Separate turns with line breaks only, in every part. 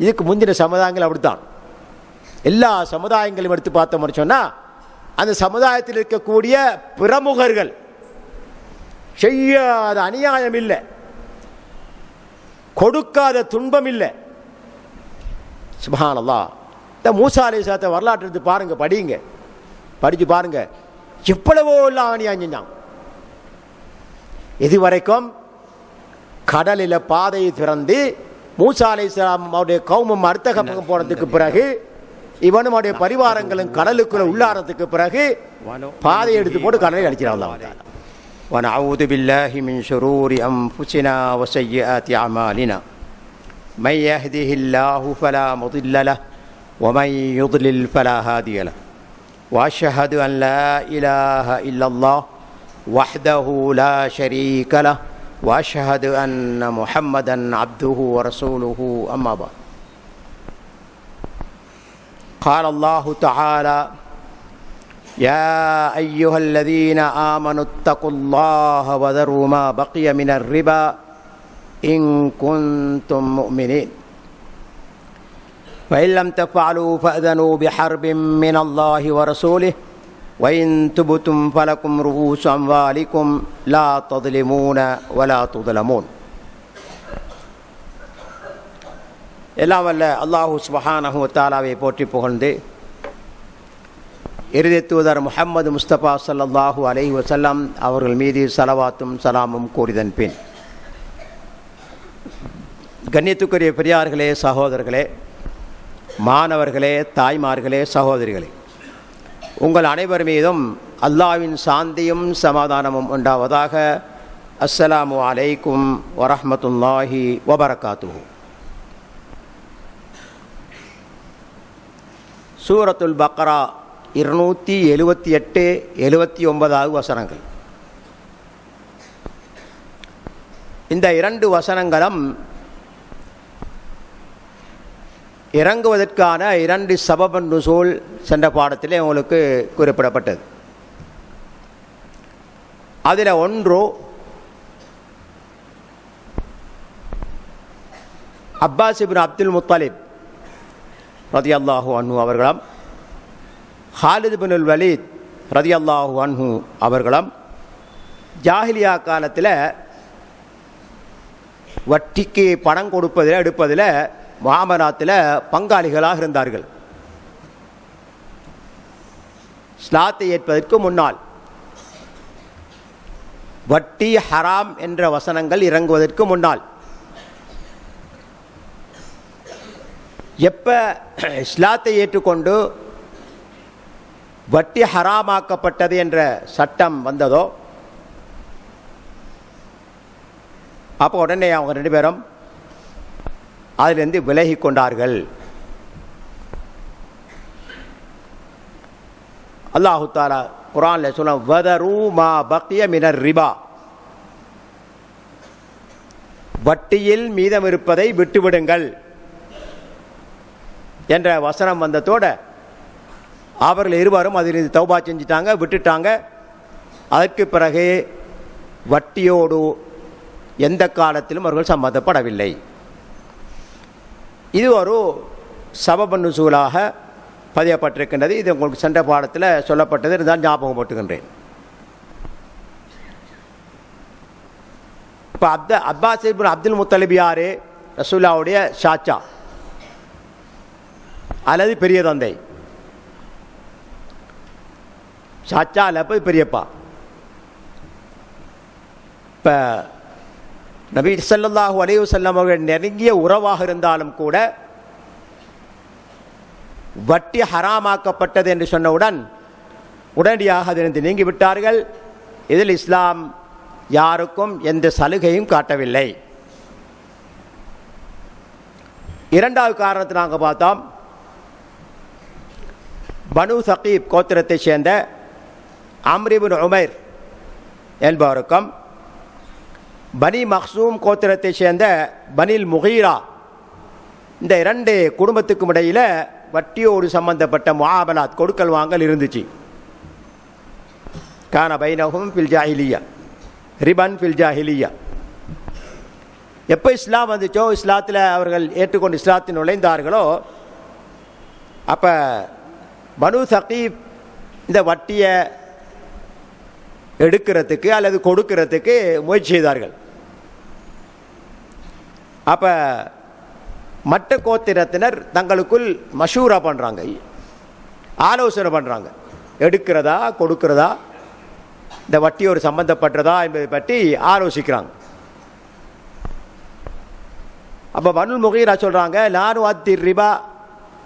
இதுக்கு முந்தின சமுதாயங்கள் அப்படித்தான். எல்லா சமுதாயங்களையும் எடுத்து பார்த்தோம்னு சொன்னால் அந்த சமுதாயத்தில் இருக்கக்கூடிய பிரமுகர்கள் செய்யாத அநியாயம் இல்லை, கொடுக்காத துன்பம் இல்லை. சுப்ஹானல்லாஹ். இந்த மூசா அலைஹிஸ்ஸலாத்தை வரலாற்று எடுத்து பாருங்க, படிச்சு பாருங்க, எவ்வளவோ எல்லாம் அநியாயம் செஞ்சாங்க. இதுவரைக்கும் கடலில் பாதையை திறந்து மூசா அலைஹிஸ்ஸலாம் அவருடைய கௌமும் அர்த்தகம் போனதுக்கு பிறகு இவனும் அவருடைய பரிவாரங்களும் கடலுக்குள்ள உள்ளாரத்துக்கு பிறகு பாதையை எடுத்து போட்டு கடலை அடிக்கிறாங்க. وَنَعُوذُ بِاللَّهِ مِنْ شُرُورِ أَنفُسِنَا وَسَيِّئَاتِ أَعْمَالِنَا مَنْ يَهْدِهِ اللَّهُ فَلَا مُضِلَّ لَهُ وَمَنْ يُضْلِلْ فَلَا هَادِيَ لَهُ وَأَشْهَدُ أَنْ لَا إِلَهَ إِلَّا اللَّهُ وَحْدَهُ لَا شَرِيكَ لَهُ وَأَشْهَدُ أَنَّ مُحَمَّدًا عَبْدُهُ وَرَسُولُهُ أَمَّا بَعْدُ. قال الله تعالى: يا أيها الذين آمنوا اتقوا الله وذروا ما بقي من الربا إن كنتم مؤمنين فإن لم تفعلوا فأذنوا بحرب من الله ورسوله وإن تبتم فلكم رؤوس أموالكم لا تظلمون ولا تظلمون. எல்லாம் வல்ல அல்லாஹு சுப்ஹானஹு வ தஆலாவை போற்றி புகழ்ந்து இறுதி தூதர் முஹம்மது முஸ்தபா ஸல்லல்லாஹு அலைஹி வஸல்லம் அவர்கள் மீது ஸலவாத்தும் சலாமும் கூறிதன் பின், கண்ணியத்துக்குரிய பெரியார்களே, சகோதரர்களே, மாணவர்களே, தாய்மார்களே, சகோதரிகளே, உங்கள் அனைவர் மீதும் அல்லாஹ்வின் சாந்தியும் சமாதானமும் உண்டாவதாக. அஸ்ஸலாமு அலைக்கும் வரஹ்மத்துல்லாஹி வபரகாத்துஹு. சூரத்துல் பக்ரா 278, 79 வசனங்கள். இந்த 2 வசனங்களும் இறங்குவதற்கான 2 சபபன் நுசூல் சென்ற பாடத்திலே உங்களுக்கு குறிப்பிடப்பட்டது. அதில் ஒன்று அப்பாஸ் இப்னு அப்துல் முத்தலிப் ரதியல்லாஹு அன்ஹு அவர்களும் ஹாலித் இப்னுல் வலீத் ரதியல்லாஹு அன்ஹு அவர்களும் ஜாஹிலியா காலத்தில் வட்டிக்கு பணம் கொடுப்பதில் எடுப்பதில் முஆமலாத்தில் பங்காளிகளாக இருந்தார்கள். இஸ்லாத்தை ஏற்பதற்கு முன்னால் வட்டி ஹராம் என்ற வசனங்கள் இறங்குவதற்கு முன்னால், எப்போ இஸ்லாத்தை ஏற்றுக்கொண்டு வட்டி ஹராமாக்கப்பட்டது என்ற சட்டம் வந்ததோ அப்போ உடனே அவங்க 2 பேரும் அதிலிருந்து விலகி கொண்டார்கள். அல்லாஹு தஆலா குர்ஆனில் சொல்ல வதரு மா பக்கிய மினர் ரிபா, வட்டியில் மீதம் இருப்பதை விட்டுவிடுங்கள் என்ற வசனம் வந்ததோட அவர்கள் இருவரும் அதிலிருந்து தௌபா செஞ்சிட்டாங்க, விட்டுட்டாங்க. அதற்கு பிறகு வட்டியோடு எந்த காலத்திலும் அவர்கள் சம்மந்தப்படவில்லை. இது ஒரு சபபன் நுசூலாக பதியப்பட்டிருக்கின்றது. இது உங்களுக்கு சென்ற பாடத்தில் சொல்லப்பட்டது இருந்தால் ஞாபகம் போட்டுக்கின்றேன். இப்போ அப்பாஸ் இப்னு அப்துல் முத்தலிப் யார்? ரசூலுல்லாஹ்வுடைய சாச்சா அல்லது பெரிய தந்தை. சாச்சா அல்ல பெரியப்பா. இப்போ நபி ஸல்லல்லாஹு அலைஹி வஸல்லம் அவர்கள் நெருங்கிய உறவாக இருந்தாலும் கூட வட்டி ஹராமாக்கப்பட்டது என்று சொன்னவுடன் உடனடியாக அதிலிருந்து நீங்கிவிட்டார்கள். இதில் இஸ்லாம் யாருக்கும் எந்த சலுகையும் காட்டவில்லை. இரண்டாவது காரணத்தை நாங்கள் பார்த்தோம். பனு சகீப் கோத்திரத்தை சேர்ந்த அம்ர் இப்னு உமைர் என்பவருக்கும் பனி மக்சூம் கோத்திரத்தை சேர்ந்த பனில் முகீரா, இந்த 2 குடும்பத்துக்கும் இடையில் வட்டியோடு சம்பந்தப்பட்ட முஆமலாத் கொடுக்கல் வாங்கல் இருந்துச்சு. கான பைனஹும் ஃபில் ஜாஹிலியா ரிபன் ஃபில் ஜாஹிலியா. எப்போ இஸ்லாம் வந்துச்சோ, இஸ்லாத்தில் அவர்கள் ஏற்றுக்கொண்டு இஸ்லாத்தில் நுழைந்தார்களோ, அப்போ பனு சகீப் இந்த வட்டியை எடுக்கிறதுக்கு அல்லது கொடுக்கிறதுக்கு முயற்சி செய்தார்கள். அப்போ மற்ற கோத்திரத்தினர் தங்களுக்குள் மஷூரா பண்ணுறாங்க, ஆலோசனை பண்ணுறாங்க, எடுக்கிறதா கொடுக்கிறதா, இந்த வட்டியோடு சம்பந்தப்பட்டதா என்பதை பற்றி ஆலோசிக்கிறாங்க. அப்போ பனுல் முகீரா சொல்கிறாங்க, நானு அத்தி ரிபா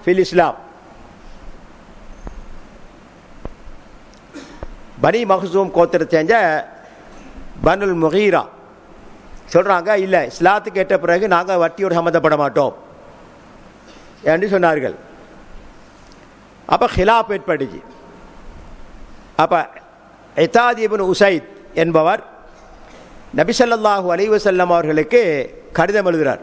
ஃபில் இஸ்லாம். பனி மஹ்சூம் கோத்திரத்தை செஞ்ச பனுல் முகீரா சொல்கிறாங்க, இல்லை, இஸ்லாத்துக்கு ஏற்ற பிறகு நாங்கள் வட்டியோடு சம்மந்தப்பட மாட்டோம் என்று சொன்னார்கள். அப்போ ஹிலாப் ஏற்பட்டுச்சு. அப்போ இத்தாத் இப்னு உசைத் என்பவர் நபி ஸல்லல்லாஹு அலைஹி வஸல்லம் அவர்களுக்கு கடிதம் எழுதுகிறார்.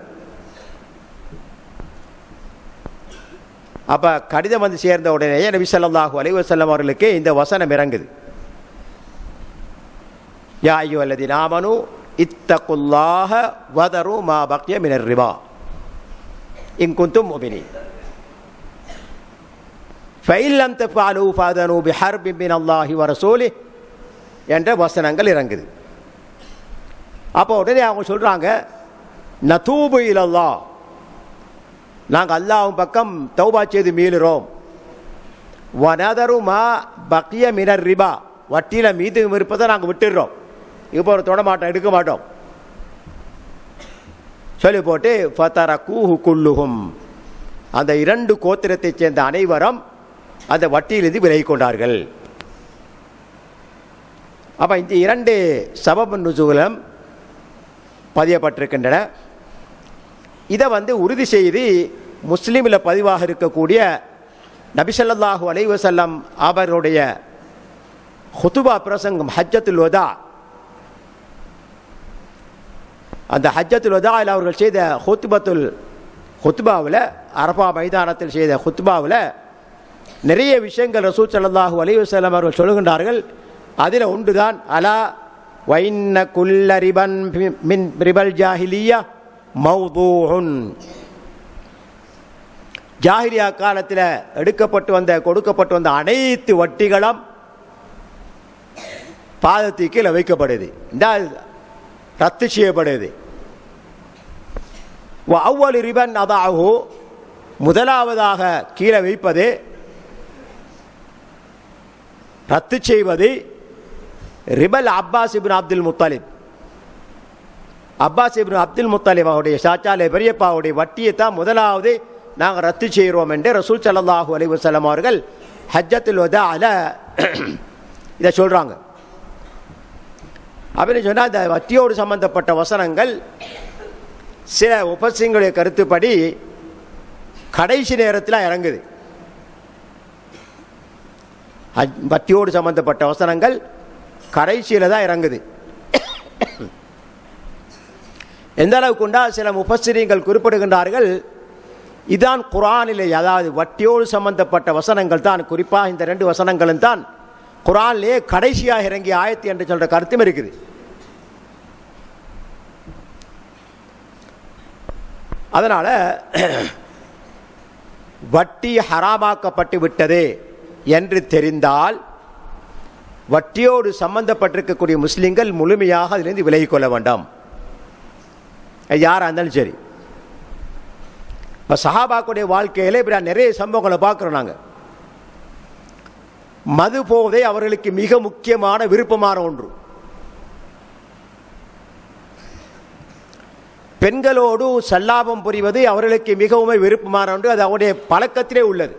அப்போ கடிதம் வந்து சேர்ந்த உடனேயே நபி ஸல்லல்லாஹு அலைஹி வஸல்லம் அவர்களுக்கு இந்த வசனம் இறங்குது. யா அய்யுஹல்லதீன ஆமனூ இத்தகுல்லாஹ வதரு மா பக்கிய மினர் ரிபா இன் குன்தும் முஃமினீன் ஃபஇன் லம் தஃஅலூ ஃபஅதனூ பிஹர்பின் மினல்லாஹி வ ரசூலிஹி என்ற வசனங்கள் இறங்குது. அப்போ உடனே அவங்க சொல்கிறாங்க, நதூபு இலல்லாஹ், நாங்கள் அல்லாஹ்வின் பக்கம் தௌபா செய்து மீளுறோம். வனதரு மா பக்கிய மினர் ரிபா, வட்டியில் மீது இருப்பதை நாங்கள் விட்டுடுறோம், இப்போ ஒரு தொட மாட்டோம், எடுக்க மாட்டோம் சொல்லி போட்டு ஃபதரக்கூஹு குல்லுஹும், அந்த இரண்டு கோத்திரத்தைச் சேர்ந்த அனைவரும் அந்த வட்டியிலிருந்து விலகி கொண்டார்கள். அப்போ இந்த இரண்டு சபபு நுசூலும் பதியப்பட்டிருக்கின்றன. இதை உறுதி செய்து முஸ்லீமில் பதிவாக இருக்கக்கூடிய நபி ஸல்லல்லாஹு அலைஹி வஸல்லம் அவர்களுடைய ஹுதுபா பிரசங்கம் ஹஜ்ஜத்துல் வதா, அந்த ஹஜ்ஜத்துல் வதாவில் அவர்கள் செய்த ஹுத்பாவில், அரஃபா மைதானத்தில் செய்த ஹுத்பாவில் நிறைய விஷயங்கள் ரசூல் ஸல்லல்லாஹு அலைஹி வஸல்லம் அவர்கள் சொல்லுகின்றார்கள். அதில் ஒன்றுதான், அலா வைன்ன குல்ல ரிபன் மின் ரிபல் ஜாஹிலியா மௌதூஉன், ஜாஹிலியா காலத்தில் கொடுக்கப்பட்டு வந்த அனைத்து வட்டிகளும் பாதத்துக்கு கீழே வைக்கப்படுது, ரத்து செய்யப்படுது. அவ்வளவு ரிபன் அதாஹு, முதலாவதாக கீழே வைப்பது, ரத்து செய்வது ரிபல் அப்பாஸ் இப்னு அப்துல் முத்தலிப். அப்பாஸ் இப்னு அப்துல் முத்தலிப் அவருடைய சாச்சாலே பெரியப்பாவுடைய வட்டியை தான் முதலாவது நாங்கள் ரத்து செய்கிறோம் என்று ரசூல் ஸல்லல்லாஹு அலைஹி வஸல்லம் அவர்கள் ஹஜ்ஜத்துல் வதால இதை சொல்கிறாங்க. அப்படின்னு சொன்னால் இந்த வட்டியோடு சம்பந்தப்பட்ட வசனங்கள் சில உபசிங்களுடைய கருத்துப்படி கடைசி நேரத்தில் இறங்குது. வட்டியோடு சம்பந்தப்பட்ட வசனங்கள் கடைசியில் தான் இறங்குது. எந்த அளவுக்கு உண்டா, சில முஃபஸ்ஸிரீன்கள் குறிப்பிடுகின்றார்கள், இதான் குர்ஆனிலே, அதாவது வட்டியோடு சம்பந்தப்பட்ட வசனங்கள் தான், குறிப்பாக இந்த ரெண்டு வசனங்களும் தான் குர்ஆனிலே கடைசியாக இறங்கிய ஆயத்து என்று சொல்கிற கருத்தும் இருக்குது. அதனால் வட்டி ஹராமாக்கப்பட்டு விட்டது என்று தெரிந்தால் வட்டியோடு சம்பந்தப்பட்டிருக்கக்கூடிய முஸ்லிம்கள் முழுமையாக அதிலிருந்து விலகிக் கொள்ள வேண்டாம், யாராக இருந்தாலும் சரி. இப்போ சஹாபாக்குடைய வாழ்க்கையில் இப்படி நிறைய சம்பவங்களை பார்க்குறோம் நாங்கள். மது போவதை அவர்களுக்கு மிக முக்கியமான விருப்பமான ஒன்று. பெண்களோடு சல்லாபம் புரிவது அவர்களுக்கு மிகவும் விருப்பமான ஒன்று, அது அவருடைய பழக்கத்திலே உள்ளது.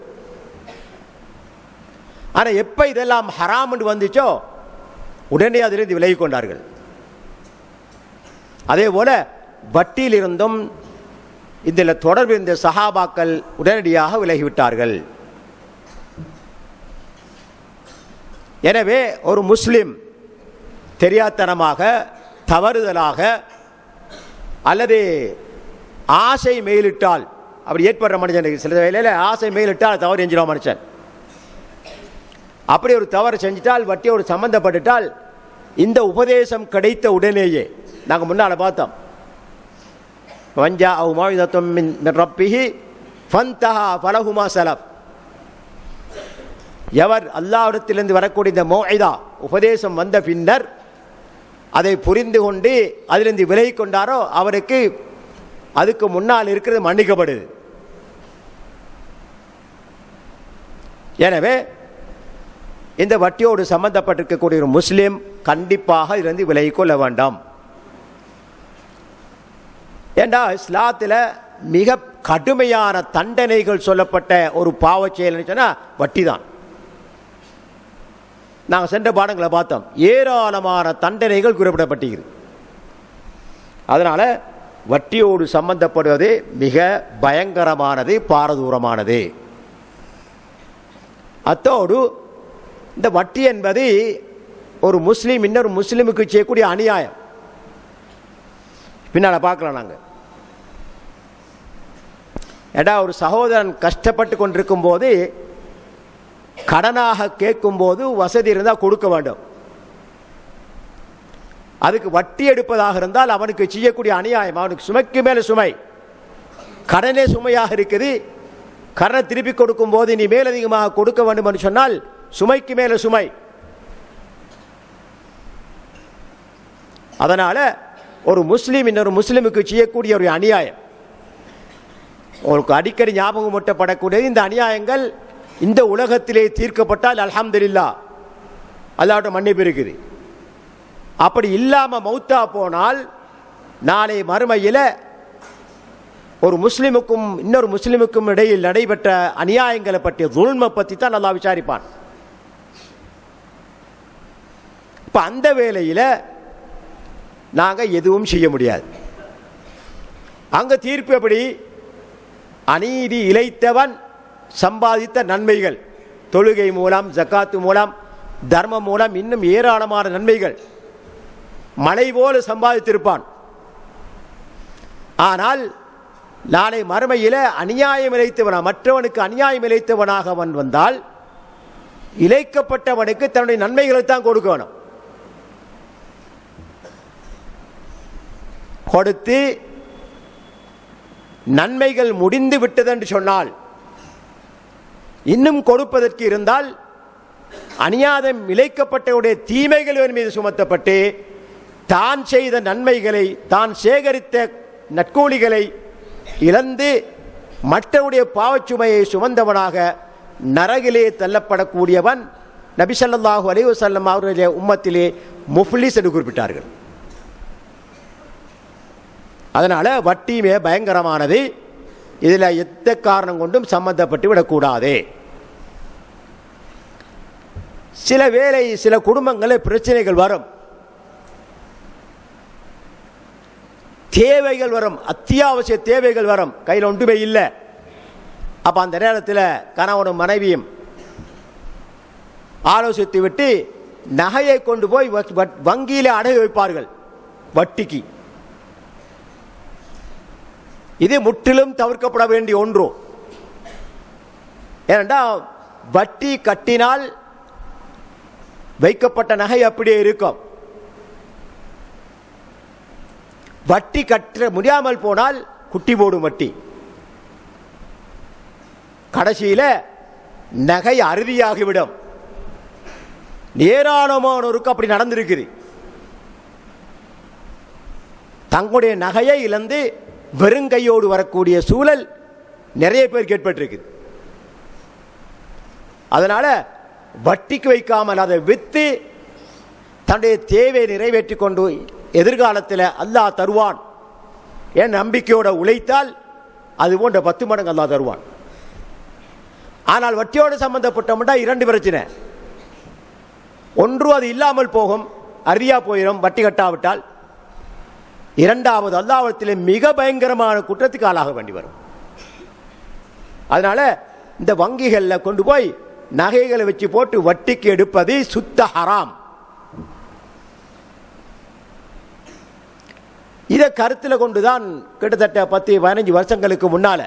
ஆனால் எப்போ இதெல்லாம் ஹராம் என்று வந்துச்சோ உடனே அதிலிருந்து விலகி கொண்டார்கள். அதே போல வட்டியிலிருந்தும் இதில் தொடர்பு இருந்த சஹாபாக்கள் உடனடியாக விலகிவிட்டார்கள். எனவே ஒரு முஸ்லிம் தெரியாத்தனமாக, தவறுதலாக அல்லது ஆசை மேலிட்டால், அப்படி ஏற்படுற மனுஷனுக்கு சில வேளையில் ஆசை மேலிட்டால் தவறு செஞ்சிடும் மனுஷன். அப்படி ஒரு தவறு செஞ்சிட்டால், வட்டியோடு சம்பந்தப்பட்டுட்டால், இந்த உபதேசம் கிடைத்த உடனேயே, நாங்கள் முன்னால் பார்த்தோம், வஞ்சா அவு மௌஇதத்தும் மின் ரப்பிஹி ஃபன்தஹா ஃபலஹுமா ஸலஃப். எவர் அல்லாஹ்விடத்திலிருந்து வரக்கூடிய இந்த மௌஇதா உபதேசம் வந்த பின்னர் அதை புரிந்து கொண்டு அதிலிருந்து விலகி கொண்டாரோ அவருக்கு அதுக்கு முன்னால் இருக்கிறது மன்னிக்கப்படுது. எனவே இந்த வட்டியோடு சம்பந்தப்பட்டிருக்கக்கூடிய ஒரு முஸ்லீம் கண்டிப்பாக இதிலிருந்து விலகி கொள்ள வேண்டாம். ஏண்டா இஸ்லாத்தில் மிக கடுமையான தண்டனைகள் சொல்லப்பட்ட ஒரு பாவச் செயல்னு சொன்னால் வட்டி தான். நாங்கள் சென்ற பாடங்களை பார்த்தோம், ஏராளமான தண்டனைகள் குறிப்பிடப்பட்டிருக்கிறது. அதனால் வட்டியோடு சம்பந்தப்படுவது மிக பயங்கரமானது, பாரதூரமானது. அத்தோடு இந்த வட்டி என்பது ஒரு முஸ்லீம் இன்னொரு முஸ்லீமுக்கு செய்யக்கூடிய அநியாயம். பின்னால் பார்க்கலாம். நாங்கள் ஏடா ஒரு சகோதரன் கஷ்டப்பட்டு கொண்டிருக்கும் போது கடனாக கேட்கும் போது வசதி இருந்தால் கொடுக்க வேண்டும். அதுக்கு வட்டி எடுப்பதாக இருந்தால் அவனுக்கு செய்யக்கூடிய அநியாயம். அவனுக்கு சுமைக்கு மேலே சுமை, கடனே சுமையாக இருக்குது. கடனை திருப்பி கொடுக்கும் போது நீ மேலதிகமாக கொடுக்க வேண்டும் என்று சொன்னால் சுமைக்கு மேலே சுமை. அதனால ஒரு முஸ்லீம் இன்னொரு முஸ்லீமுக்கு செய்யக்கூடிய ஒரு அநியாயம். உங்களுக்கு அடிக்கடி ஞாபகம் ஊட்டப்படக்கூடியது இந்த அநியாயங்கள் இந்த உலகத்திலே தீர்க்கப்பட்டால் அல்ஹம்துலில்லாஹ், அல்லாஹ்வுடைய மன்னிப்பு இருக்குது. அப்படி இல்லாமல் மௌத்தா போனால் நாளை மறுமையில் ஒரு முஸ்லிமுக்கும் இன்னொரு முஸ்லிமுக்கும் இடையில் நடைபெற்ற அநியாயங்களை பற்றிய துல்மை பற்றி தான் அல்லாஹ் விசாரிப்பான். இப்போ அந்த வேளையில் நாங்கள் எதுவும் செய்ய முடியாது. அங்கே தீர்ப்பு எப்படி? அநீதி இழைத்தவன் சம்பாதித்த நன்மைகள், தொழுகை மூலம், ஜக்காத்து மூலம், தர்மம் மூலம், இன்னும் ஏராளமான நன்மைகள் மழை போல சம்பாதித்திருப்பான். ஆனால் நாளை மறுமையில் அநியாயம் இழைத்தவனா, மற்றவனுக்கு அநியாயம் இழைத்தவனாக அவன் வந்தால் இழைக்கப்பட்டவனுக்கு தன்னுடைய நன்மைகளை தான் கொடுக்க வேணும். கொடுத்து நன்மைகள் முடிந்து விட்டது என்று சொன்னால் இன்னும் கொடுப்பதற்கு இருந்தால் அநியாயம் இழைக்கப்பட்டவுடைய தீமைகள் மீது சுமத்தப்பட்டு தான் செய்த நன்மைகளை, தான் சேகரித்த நற்கூலிகளை இழந்து மற்றவுடைய பாவச்சுமையை சுமந்தவனாக நரகிலே தள்ளப்படக்கூடியவன் நபி ஸல்லல்லாஹு அலைஹி வஸல்லம் அவர்களுடைய உம்மத்திலே முஃப்லிஸ் என்று குறிப்பிட்டார்கள். அதனால் வட்டியுமே பயங்கரமானது. இதில் எந்த காரணம் கொண்டும் சம்பந்தப்பட்டு விடக்கூடாது. சில வேளை சில குடும்பங்களில் பிரச்சனைகள் வரும், தேவைகள் வரும், அத்தியாவசிய தேவைகள் வரும், கையில் ஒன்றுமே இல்லை. அப்போ அந்த நேரத்தில் கணவனும் மனைவியும் ஆலோசித்து விட்டு நகையை கொண்டு போய் வங்கியிலே அடகு வைப்பார்கள் வட்டிக்கு. இது முற்றிலும் தவிர்க்கப்பட வேண்டிய ஒன்று. ஏனென்றால் வட்டி கட்டினால் வைக்கப்பட்ட நகை அப்படியே இருக்கும். வட்டி கட்ட முடியாமல் போனால் குட்டி போடும் வட்டி. கடைசியில் நகை அறுதியாகிவிடும். ஏராளமானோருக்கு அப்படி நடந்திருக்குது. தங்களுடைய நகையை இழந்து வெறுங்கையோடு வரக்கூடிய சூழல் நிறைய பேருக்கு ஏற்பட்டிருக்கு. அதனால வட்டிக்கு வைக்காமல் அதை விற்று தன்னுடைய தேவையை நிறைவேற்றி கொண்டு எதிர்காலத்தில் அல்லாஹ் தருவான் என் நம்பிக்கையோட உழைத்தால் அது போன்ற 10 மடங்கு அல்லாஹ் தருவான். ஆனால் வட்டியோடு சம்பந்தப்பட்டோம்னா 2 பிரச்சனை. ஒன்று, அது இல்லாமல் போகும், அறியா போயிடும் வட்டி கட்டாவிட்டால். இரண்டாவது, அல்லாஹ்விடத்தில் மிக பயங்கரமான குற்றத்துக்கு ஆளாக வேண்டி வரும். அதனால இந்த வங்கிகளில் கொண்டு போய் நகைகளை வச்சு போட்டு வட்டிக்கு எடுப்பது சுத்த ஹராம். இதை கருத்தில் கொண்டுதான் கிட்டத்தட்ட 10-15 வருஷங்களுக்கு முன்னால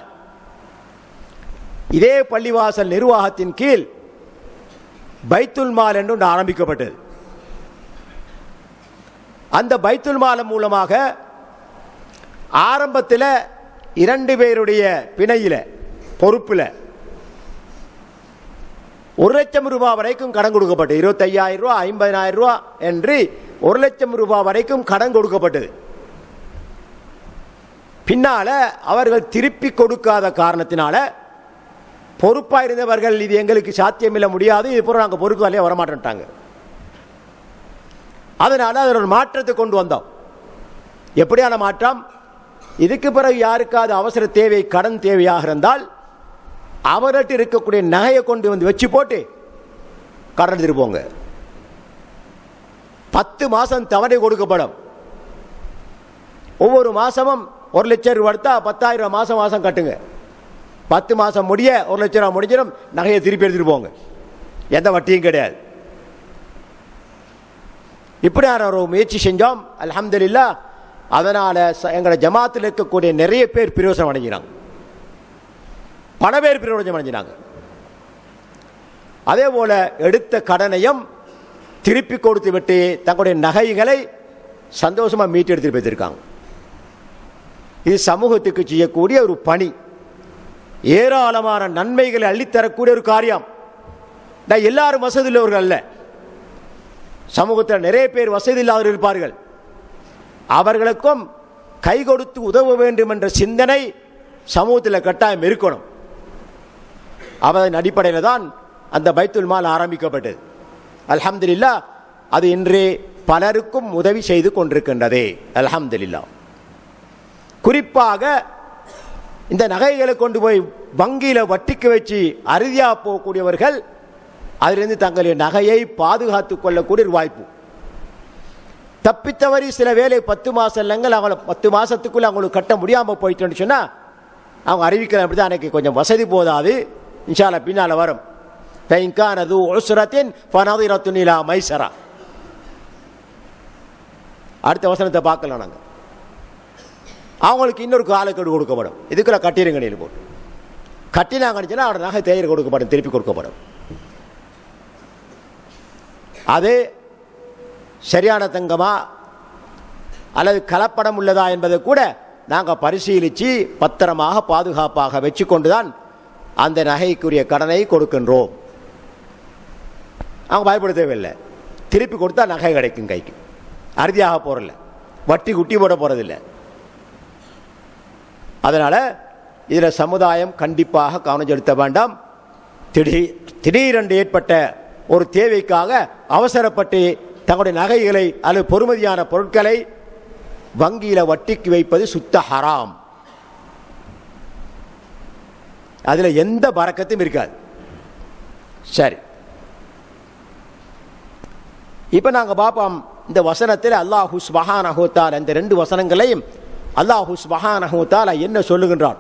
இதே பள்ளிவாசல் நிர்வாகத்தின் கீழ் பைத்துல் மால் என்று ஒன்று ஆரம்பிக்கப்பட்டது. அந்த பைத்துல் மால் மூலமாக ஆரம்பத்தில் 2 பேருடைய பிணையில் பொறுப்பில் 1 லட்சம் ரூபாய் வரைக்கும் கடன் கொடுக்கப்பட்டது. 25,000 ரூபா, 50,000 ரூபா என்று 1 லட்சம் ரூபாய் வரைக்கும் கடன் கொடுக்கப்பட்டது. பின்னால அவர்கள் திருப்பி கொடுக்காத காரணத்தினால பொறுப்பாக இருந்தவர்கள் இது எங்களுக்கு சாத்தியமில்லை, முடியாது, இது பூரா நாங்கள் பொறுப்பு வேலையை வரமாட்டேன்ட்டாங்க. அதனால அதில் ஒரு மாற்றத்தை கொண்டு வந்தோம். எப்படியான மாற்றம்? இதுக்கு பிறகு யாருக்காவது அவசர தேவை, கடன் தேவையாக இருந்தால் அவர்கிட்ட இருக்கக்கூடிய நகையை கொண்டு வந்து வச்சு போட்டு கடன் எடுத்துட்டு போங்க. 10 மாதம் தவணை கொடுக்கப்படும். ஒவ்வொரு மாதமும் 1 லட்சம் ரூபா எடுத்தா 10,000 ரூபா மாதம் மாதம் கட்டுங்க. 10 மாதம் முடிய 1 லட்சம் ரூபா முடிஞ்சிடும், நகையை திருப்பி எடுத்துட்டு போங்க, எந்த வட்டியும் கிடையாது. இப்படியான ஒரு முயற்சி செஞ்சோம், அல்ஹம்துலில்லாஹ். அதனால் எங்களை ஜமாத்தில் இருக்கக்கூடிய நிறைய பேர் பிரயோஜனம் அடைஞ்சினாங்க, பல பேர் பிரயோஜனம் அடைஞ்சினாங்க. அதே போல எடுத்த கடனையும் திருப்பி கொடுத்து விட்டு தங்களுடைய நகைகளை சந்தோஷமாக மீட்டு எடுத்துட்டு போயிருக்காங்க. இது சமூகத்துக்கு செய்யக்கூடிய ஒரு பணி, ஏராளமான நன்மைகளை அள்ளித்தரக்கூடிய ஒரு காரியம். எல்லாரும் வசதி உள்ளவர்கள் அல்ல, சமூகத்தில் நிறைய பேர் வசதி இல்லாதவர்கள் இருப்பார்கள். அவர்களுக்கும் கை கொடுத்து உதவ வேண்டும் என்ற சிந்தனை சமூகத்தில் கட்டாயம் இருக்கணும். அதன் அடிப்படையில் தான் அந்த பைத்துல் மால் ஆரம்பிக்கப்பட்டது. அல்ஹம்துலில்லாஹ், அது இன்று பலருக்கும் உதவி செய்து கொண்டிருக்கின்றது. அல்ஹம்துலில்லாஹ். குறிப்பாக இந்த நகைகளை கொண்டு போய் வங்கியில் வட்டிக்கு வச்சு அறுதியாக போகக்கூடியவர்கள் அதிலிருந்து தங்களுடைய நகையை பாதுகாத்துக் கொள்ளக்கூடிய ஒரு வாய்ப்பு. தப்பித்தவரி சில வேலை 10 மாதம் இல்லைங்கள், அவங்கள 10 மாதத்துக்குள்ளே அவங்களுக்கு கட்ட முடியாமல் போயிட்டோன்னு சொன்னால் அவங்க அறிவிக்கலாம், அப்படி தான் எனக்கு கொஞ்சம் வசதி போதாது, இன்ஷா அல்லாஹ் பின்னால் வரும். ஃபைன்கானது உஸ்ரத்தின் ஃபனதிரத்துன் இலா மைஸரா. அடுத்த வசனத்தை பார்க்கலாம். நாங்கள் அவங்களுக்கு இன்னொரு காலக்கெடு கொடுக்கப்படும். இதுக்குள்ள கட்டிருங்கணியில் போட்டு கட்டினாங்கன்னு சொன்னால் அவரோட நகை தேயிறு கொடுக்கப்படும், திருப்பி கொடுக்கப்படும். அது சரியான தங்கமா அல்லது கலப்படம் உள்ளதா என்பதை கூட நாங்கள் பரிசீலித்து பத்திரமாக பாதுகாப்பாக வச்சு கொண்டு தான் அந்த நகைக்குரிய கடனை கொடுக்கின்றோம். அவங்க பயப்பட தேவையில்லை, திருப்பி கொடுத்தா நகை கிடைக்கும் கைக்கு, அறுதியாக போகிறதில்ல, வட்டி குட்டி போட போகிறதில்லை. அதனால் இதில் சமுதாயம் கண்டிப்பாக கவனம் செலுத்த வேண்டாம். திடீரென்று ஏற்பட்ட ஒரு தேவைக்காக அவசரப்பட்டு தங்களுடைய நகைகளை அல்லது பொறுமதியான பொருட்களை வங்கியில் வட்டிக்கு வைப்பது சுத்த ஹராம். அதில் எந்த பரக்கத்தும் இருக்காது. சரி, இப்போ நாங்கள் பார்ப்போம். இந்த வசனத்தில் அல்லாஹு சுப்ஹானஹு வ தஆலா இந்த 2 வசனங்களையும் அல்லாஹு சுப்ஹானஹு வ தஆலா என்ன சொல்லுகின்றான்?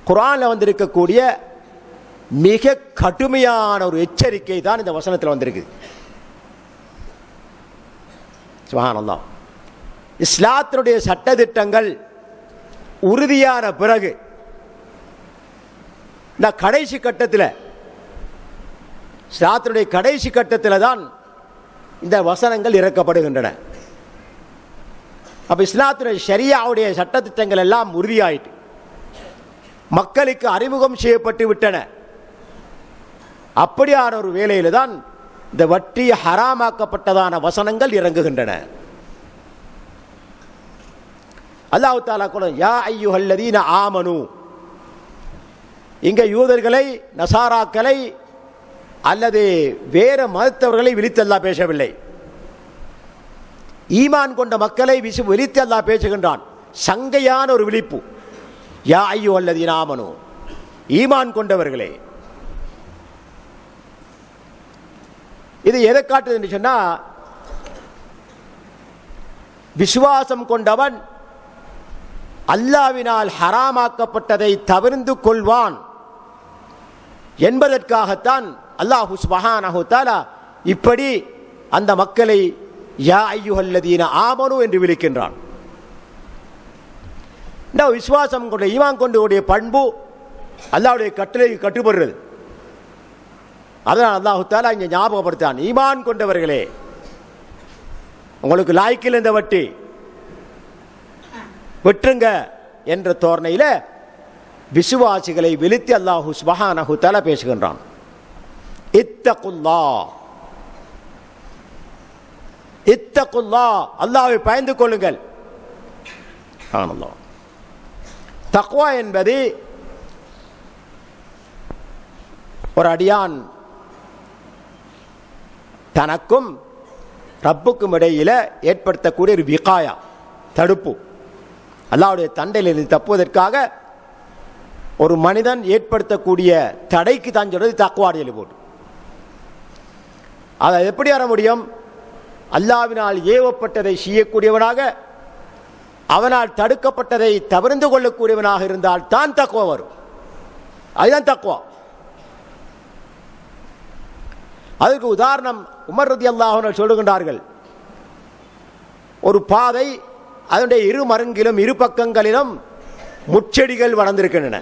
குர்ஆனில் வந்திருக்கக்கூடிய மிக கடுமையான ஒரு எச்சரிக்கை தான் இந்த வசனத்தில் வந்திருக்கு. சுப்ஹானல்லாஹ். இஸ்லாத்தினுடைய சட்டதிட்டங்கள் உறுதியான பிறகு இந்த கடைசி கட்டத்தில், இஸ்லாத்தினுடைய கடைசி கட்டத்தில் தான் இந்த வசனங்கள் இறக்கப்படுகின்றன. அப்போ இஸ்லாத்தினுடைய ஷரியாவுடைய சட்டத்திட்டங்கள் எல்லாம் உறுதியாயிட்டு மக்களுக்கு அறிமுகம் செய்யப்பட்டு விட்டன. அப்படியான ஒரு வேளையில் தான் இந்த வட்டி ஹராமாக்கப்பட்டதான வசனங்கள் இறங்குகின்றன. அல்லாஹ் தஆலா கூட யா அய்யுஹல்லதீன ஆமனு, இங்கே யூதர்களை, நசாராக்களை அல்லது வேற மதத்தவர்களை விழித்து அல்லாஹ் பேசவில்லை. ஈமான் கொண்ட மக்களை விழித்து அல்லாஹ் பேசுகின்றான். சங்கையான ஒரு விழிப்பு. யா அய்யுஹல்லதீன ஆமனு, ஈமான் கொண்டவர்களே. இது எதை காட்டுது என்று சொன்னால், விசுவாசம் கொண்டவன் அல்லாஹ்வினால் ஹராமாக்கப்பட்டதை தவிர்த்து கொள்வான் என்பதற்காகத்தான் அல்லாஹ் சுப்ஹானஹு வ தஆலா இப்படி அந்த மக்களை யா அய்யுஹல்லதீன ஆமனு என்று விളിக்கின்றான். இந்த விசுவாசம் கொண்ட, ஈமான் கொண்டவருடைய பண்பு அல்லாஹ்வுடைய கட்டளைக்கு கட்டுப்படுறது. அதனால் அல்லாஹ் தஆலா இங்கே ஞாபகப்படுத்தான், ஈமான் கொண்டவர்களே, உங்களுக்கு லாய்க்கில் இந்த வட்டி விட்டுருங்க என்ற தோரணையில் விசுவாசிகளை விழித்து அல்லாஹு சுப்ஹானஹு தஆலா பேசுகின்றான். இத்தகுல்லாஹ், இத்தகுல்லாஹ், அல்லாஹ்வை பயந்து கொள்ளுங்கள். சுப்ஹானல்லாஹ். தக்வா என்பது ஒரு அடியான் தனக்கும் ரப்புக்கும் இடையில ஏற்படுத்தக்கூடிய ஒரு விகாயா, தடுப்பு. அல்லாஹ்வுடைய தண்டையிலிருந்து தப்புவதற்காக ஒரு மனிதன் ஏற்படுத்தக்கூடிய தடைக்கு தான் சொல்றது தக்வாடியில் போட்டு. அதை எப்படி வர முடியும்? அல்லாஹ்வினால் ஏவப்பட்டதை செய்யக்கூடியவனாக, அவனால் தடுக்கப்பட்டதை தவிர்த்து கொள்ளக்கூடியவனாக இருந்தால் தான் தக்வா வரும். அதுதான் தக்வா. அதற்கு உதாரணம் உமர் ரலியல்லாஹு அன்ஹு சொல்லுகின்றார்கள், ஒரு பாதை, அதனுடைய இரு மருங்கிலும் இரு பக்கங்களிலும் முட்செடிகள் வளர்ந்திருக்கின்றன.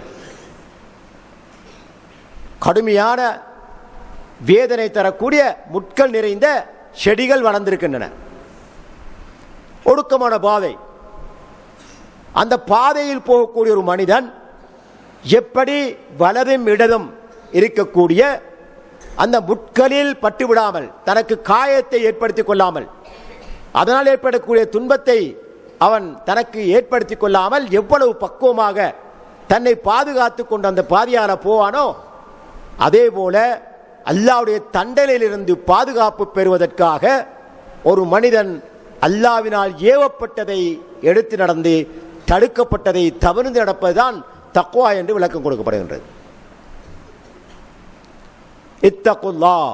கடுமையான வேதனை தரக்கூடிய முட்கள் நிறைந்த செடிகள் வளர்ந்திருக்கின்றன. ஒடுக்கமான பாதை. அந்த பாதையில் போகக்கூடிய ஒரு மனிதன் எப்படி வலதும் இடதும் இருக்கக்கூடிய அந்த முட்களில் பட்டுவிடாமல், தனக்கு காயத்தை ஏற்படுத்திக் கொள்ளாமல், அதனால் ஏற்படக்கூடிய துன்பத்தை அவன் தனக்கு ஏற்படுத்திக் கொள்ளாமல் எவ்வளவு பக்குவமாக தன்னை பாதுகாத்து கொண்டு அந்த பாதையால போவானோ, அதே போல அல்லாஹ்வுடைய தண்டனையிலிருந்து பாதுகாப்பு பெறுவதற்காக ஒரு மனிதன் அல்லாஹ்வினால் ஏவப்பட்டதை எடுத்து நடந்து தடுக்கப்பட்டதை தவிர்த்து நடப்பதுதான் தக்வா என்று விளக்கம் கொடுக்கப்படுகின்றது. இத்தகுல்லாஹ்,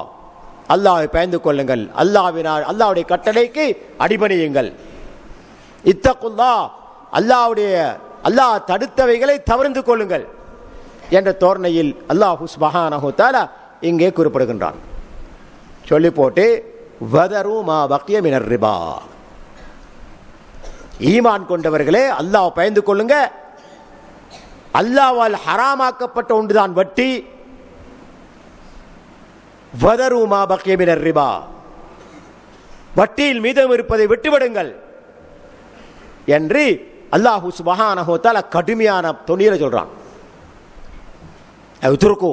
அல்லாஹ்வை பயந்து கொள்ளுங்கள். அல்லாஹ்வினால், அல்லாஹ்வுடைய கட்டளைக்கு அடிபணியுங்கள். இத்தகுல்லாஹ், அல்லாஹ் தடுத்தவைகளை தவிர்த்து கொள்ளுங்கள் என்ற தோரணையில் அல்லாஹ் சுப்ஹானஹு தஆலா இங்கே குறிப்பிடுகின்றான். சொல்லி போட்டு வதரு மா பக்கிய மினர் ரிபா, ஈமான் கொண்டவர்களே அல்லாஹ் பயந்து கொள்ளுங்க. அல்லாஹ்வால் ஹராமாக்கப்பட்ட ஒன்றுதான் வட்டி. வதரு மா பக்கிய மினர் ரிபா, வட்டியில் மீதம் இருப்பதை விட்டுவிடுங்கள் என்று அல்லாஹ் சுப்ஹானஹு தஆலா கடுமையான தொனியில சொல்றான். துருக்கு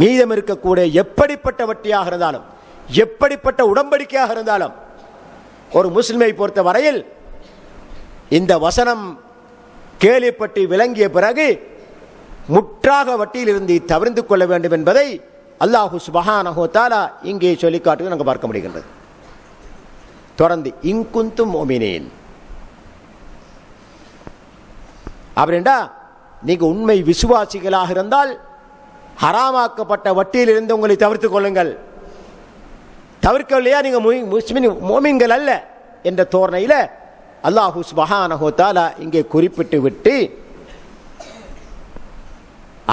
மீதம் இருக்கக்கூடிய எப்படிப்பட்ட வட்டியாக இருந்தாலும், எப்படிப்பட்ட உடன்படிக்கையாக இருந்தாலும், ஒரு முஸ்லிமை பொறுத்த வரையில் இந்த வசனம் கேள்விப்பட்டு விளங்கிய பிறகு முற்றாக வட்டியிலிருந்து தவிர்த்து கொள்ள வேண்டும் என்பதை அல்லாஹ் சுப்ஹானஹு தஆலா இங்கே சொல்லி காட்டுவதை நாங்கள் பார்க்க முடிகின்றது. தொடர்ந்து இன்குந்தும் முஃமினீன், அப்படின்டா நீங்க உண்மை விசுவாசிகளாக இருந்தால் ஹராமாக்கப்பட்ட வட்டியிலிருந்து உங்களை தவிர்த்துக் கொள்ளுங்கள். தவிர்க்கவில்லையா நீங்க முஃமின்கள் அல்ல என்ற தோரணையில் அல்லாஹ் சுப்ஹானஹு தஆலா இங்கே குறிப்பிட்டு விட்டு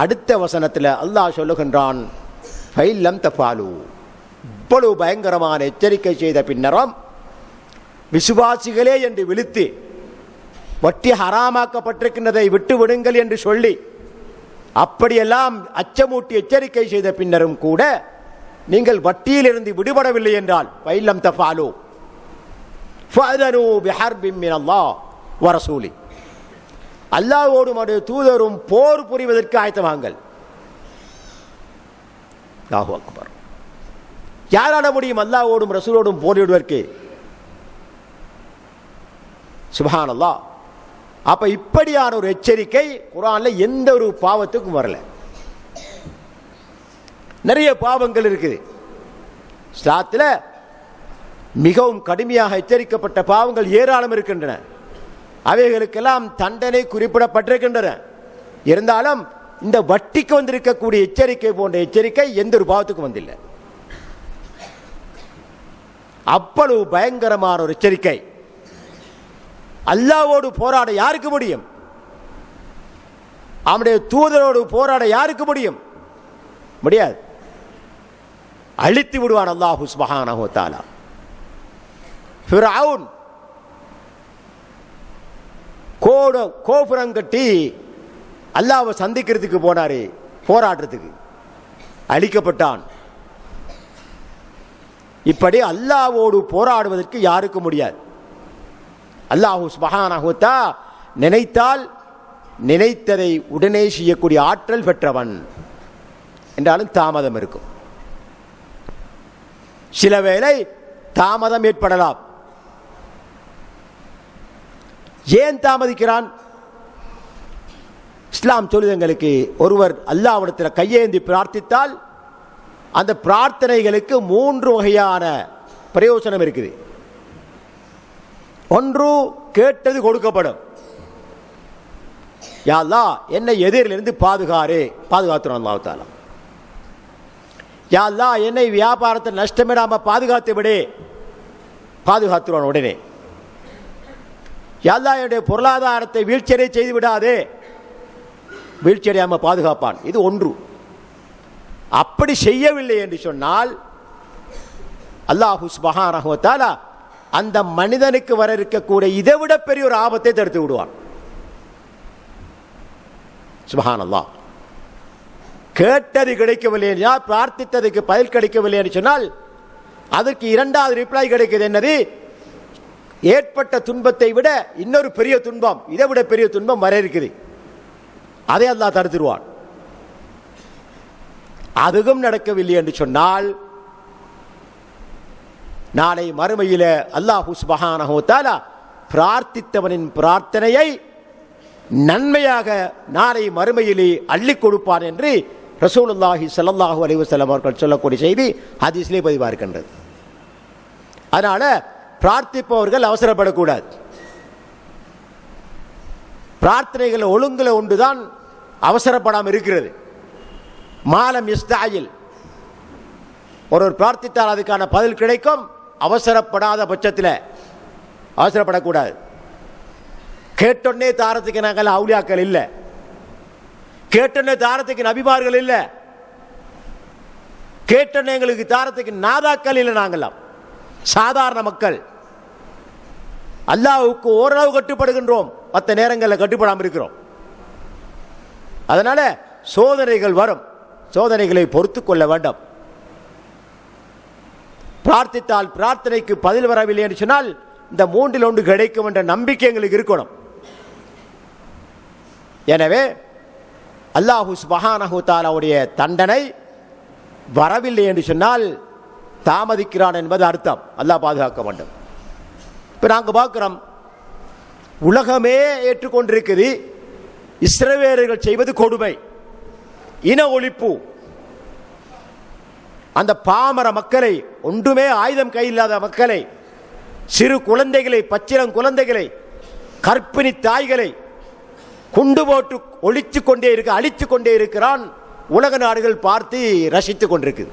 அடுத்த வசனத்தில் அல்லாஹ் சொல்லுகின்றான், ஃபைல்லம் தஃபாலு, இவ்வளவு பயங்கரமான எச்சரிக்கை செய்த பின்னரும் விசுவாசிகளே என்று விழித்து வட்டி ஹராமாக்கப்பட்டிருக்கின்றதை விட்டு விடுங்கள் என்று சொல்லி அப்படியெல்லாம் அச்சமூட்டி எச்சரிக்கை செய்த பின்னரும் கூட நீங்கள் வட்டியிலிருந்து விடுபடவில்லை என்றால் ஃபைல்லம் தஃபாலு ஃபஅதனு பிஹர்பின் மினல்லாஹ் வ ரசூலி, அல்லாஹ்வோடும் அவருடைய தூதரும் போர் புரிவதற்கு ஆயத்தமாங்கள். அல்லாஹு அக்பர். யாரால முடியும் அல்லாஹ்வோடும் ரசூலோடும் போரிடுவதற்கு? சுப்ஹானல்லாஹ். அப்ப இப்படியான ஒரு எச்சரிக்கை குர்ஆன்ல எந்த ஒரு பாவத்துக்கும் வரல. நிறைய பாவங்கள் இருக்குது இஸ்லாத்தில், மிகவும் கடுமையாக எச்சரிக்கப்பட்ட பாவங்கள் ஏராளம் இருக்கின்றன. அவைகளுக்கெல்லாம் தண்டனை குறிப்பிடப்பட்டிருக்கின்றன. இருந்தாலும் இந்த வட்டிக்கு வந்திருக்கக்கூடிய எச்சரிக்கை போன்ற எச்சரிக்கை எந்த ஒரு பாவத்துக்கும் வந்தில்லை. அவ்வளவு பயங்கரமான ஒரு எச்சரிக்கை. அல்லாஹ்வோடு போராட யாருக்கு முடியும்? அவனுடைய தூதரோடு போராட யாருக்கு முடியும்? முடியாது. அழித்து விடுவான் அல்லாஹ் சுப்ஹானஹு வ தஆலா. ஃபிரௌன் கோபுரம் கட்டி அல்லாஹ்வை சந்திக்கிறதுக்கு போனாரு, போராடுறதுக்கு. அழிக்கப்பட்டான். இப்படி அல்லாஹ்வோடு போராடுவதற்கு யாருக்கு முடியாது. அல்லாஹ் சுப்ஹானஹு வ தஆலா நினைத்தால் நினைத்ததை உடனே செய்யக்கூடிய ஆற்றல் பெற்றவன் என்றாலும் தாமதம் இருக்கும். சில வேளை தாமதம் ஏற்படலாம். ஏன் தாமதிக்கிறான்? இஸ்லாம் சொல்லுதங்களுக்கு ஒருவர் அல்லாஹ்விடத்தில் கையேந்தி பிரார்த்தித்தால் அந்த பிரார்த்தனைகளுக்கு 3 வகையான பிரயோசனம் இருக்குது. ஒன்று, கேட்டது கொடுக்கப்படும். யா அல்லாஹ் என்னை எதிரிலிருந்து பாதுகாத்துறான் அல்லாஹ் தஆலா. யா அல்லாஹ் என்னை வியாபாரத்தை நஷ்டமிடாம பாதுகாத்து விடு, பாதுகாத்துறான் உடனே. யா அல்லாஹ் என்னுடைய பொருளாதாரத்தை வீழ்ச்சியடை செய்து விடாதே, வீழ்ச்சியடையாம பாதுகாப்பான். இது ஒன்று. அப்படி செய்யவில்லை என்று சொன்னால் அல்லாஹ் சுப்ஹானஹு வ தஆலா அந்த மனிதனுக்கு வர இருக்கக்கூடிய இதைவிட பெரிய ஒரு ஆபத்தை தடுத்து விடுவான். சுப்ஹானல்லாஹ். கேட்டது கிடைக்கவில்லை என்றால், பிரார்த்தித்ததுக்கு பதில் கிடைக்கவில்லை என்று சொன்னால் அதற்கு 2வது ரிப்ளை கிடைக்குது. என்னது? ஏற்பட்ட துன்பத்தை விட இன்னொரு பெரிய துன்பம், இதை விட பெரிய துன்பம் வர இருக்குது. அதை அல்லாஹ் தடுத்துருவான். அதுவும் நடக்கவில்லை என்று சொன்னால் நாளை மறுமையில அல்லாஹ் சுப்ஹானஹு வ தஆலா பிரார்த்தித்தவனின் பிரார்த்தனையை நன்மையாக நாளை மறுமையிலே அள்ளி கொடுப்பான் என்று ரசூலுல்லாஹி ஸல்லல்லாஹு அலைஹி வஸல்லம் அவர்கள் சொல்லக்கூடிய செய்தி ஹதீஸிலே பதிவாக இருக்கின்றது. அதனால பிரார்த்திப்பவர்கள் அவசரப்படக்கூடாது. பிரார்த்தனைகள் ஒழுங்குல ஒன்றுதான் அவசரப்படாமல் இருக்கிறது. மாலம் இஸ்தாயில், ஒருவர் பிரார்த்தித்தால் அதுக்கான பதில் கிடைக்கும். அவசரப்படாத பட்சத்தில் அவசரப்படக்கூடாது. கேட்டொன்னே தாரத்துக்கு நாங்கள் அவுலியாக்கள் இல்லை, கேட்டொன்னே தாரத்துக்கு நபிமார்கள் இல்லை, கேட்டொன்னே எங்களுக்கு தாரத்துக்கு நாதாக்கள் இல்லை. நாங்களாம் சாதாரண மக்கள். அல்லாஹ்வுக்கு ஓரளவு கட்டுப்படுகின்றோம், மற்ற நேரங்களில் கட்டுப்படாமல் இருக்கிறோம். அதனால சோதனைகள் வரும், சோதனைகளை பொறுத்து கொள்ள வேண்டும். பிரார்த்தித்தால் பிரார்த்தனைக்கு பதில் வரவில்லை என்று சொன்னால் இந்த 3ல் 1 கிடைக்கும் என்ற நம்பிக்கை எங்களுக்கு இருக்கணும். எனவே அல்லாஹ் சுப்ஹானஹு வ தஆலாவுடைய தண்டனை வரவில்லை என்று சொன்னால் தாமதிக்கிறான் என்பது அர்த்தம். அல்லாஹ் பாதுகாக்க வேண்டும். இப்போ நாங்கள் பார்க்கிறோம், உலகமே ஏற்றுக்கொண்டிருக்குது இஸ்ரவேலர்கள் செய்வது கொடுமை, இன ஒழிப்பு. அந்த பாமர மக்களை, ஒன்றுமே ஆயுதம் கையில்லாத மக்களை, சிறு குழந்தைகளை, பச்சிளம் குழந்தைகளை, கர்ப்பிணி தாய்களை குண்டு போட்டு அழித்து கொண்டே இருக்கிறான். உலக நாடுகள் பார்த்து ரசித்துக் கொண்டிருக்குது.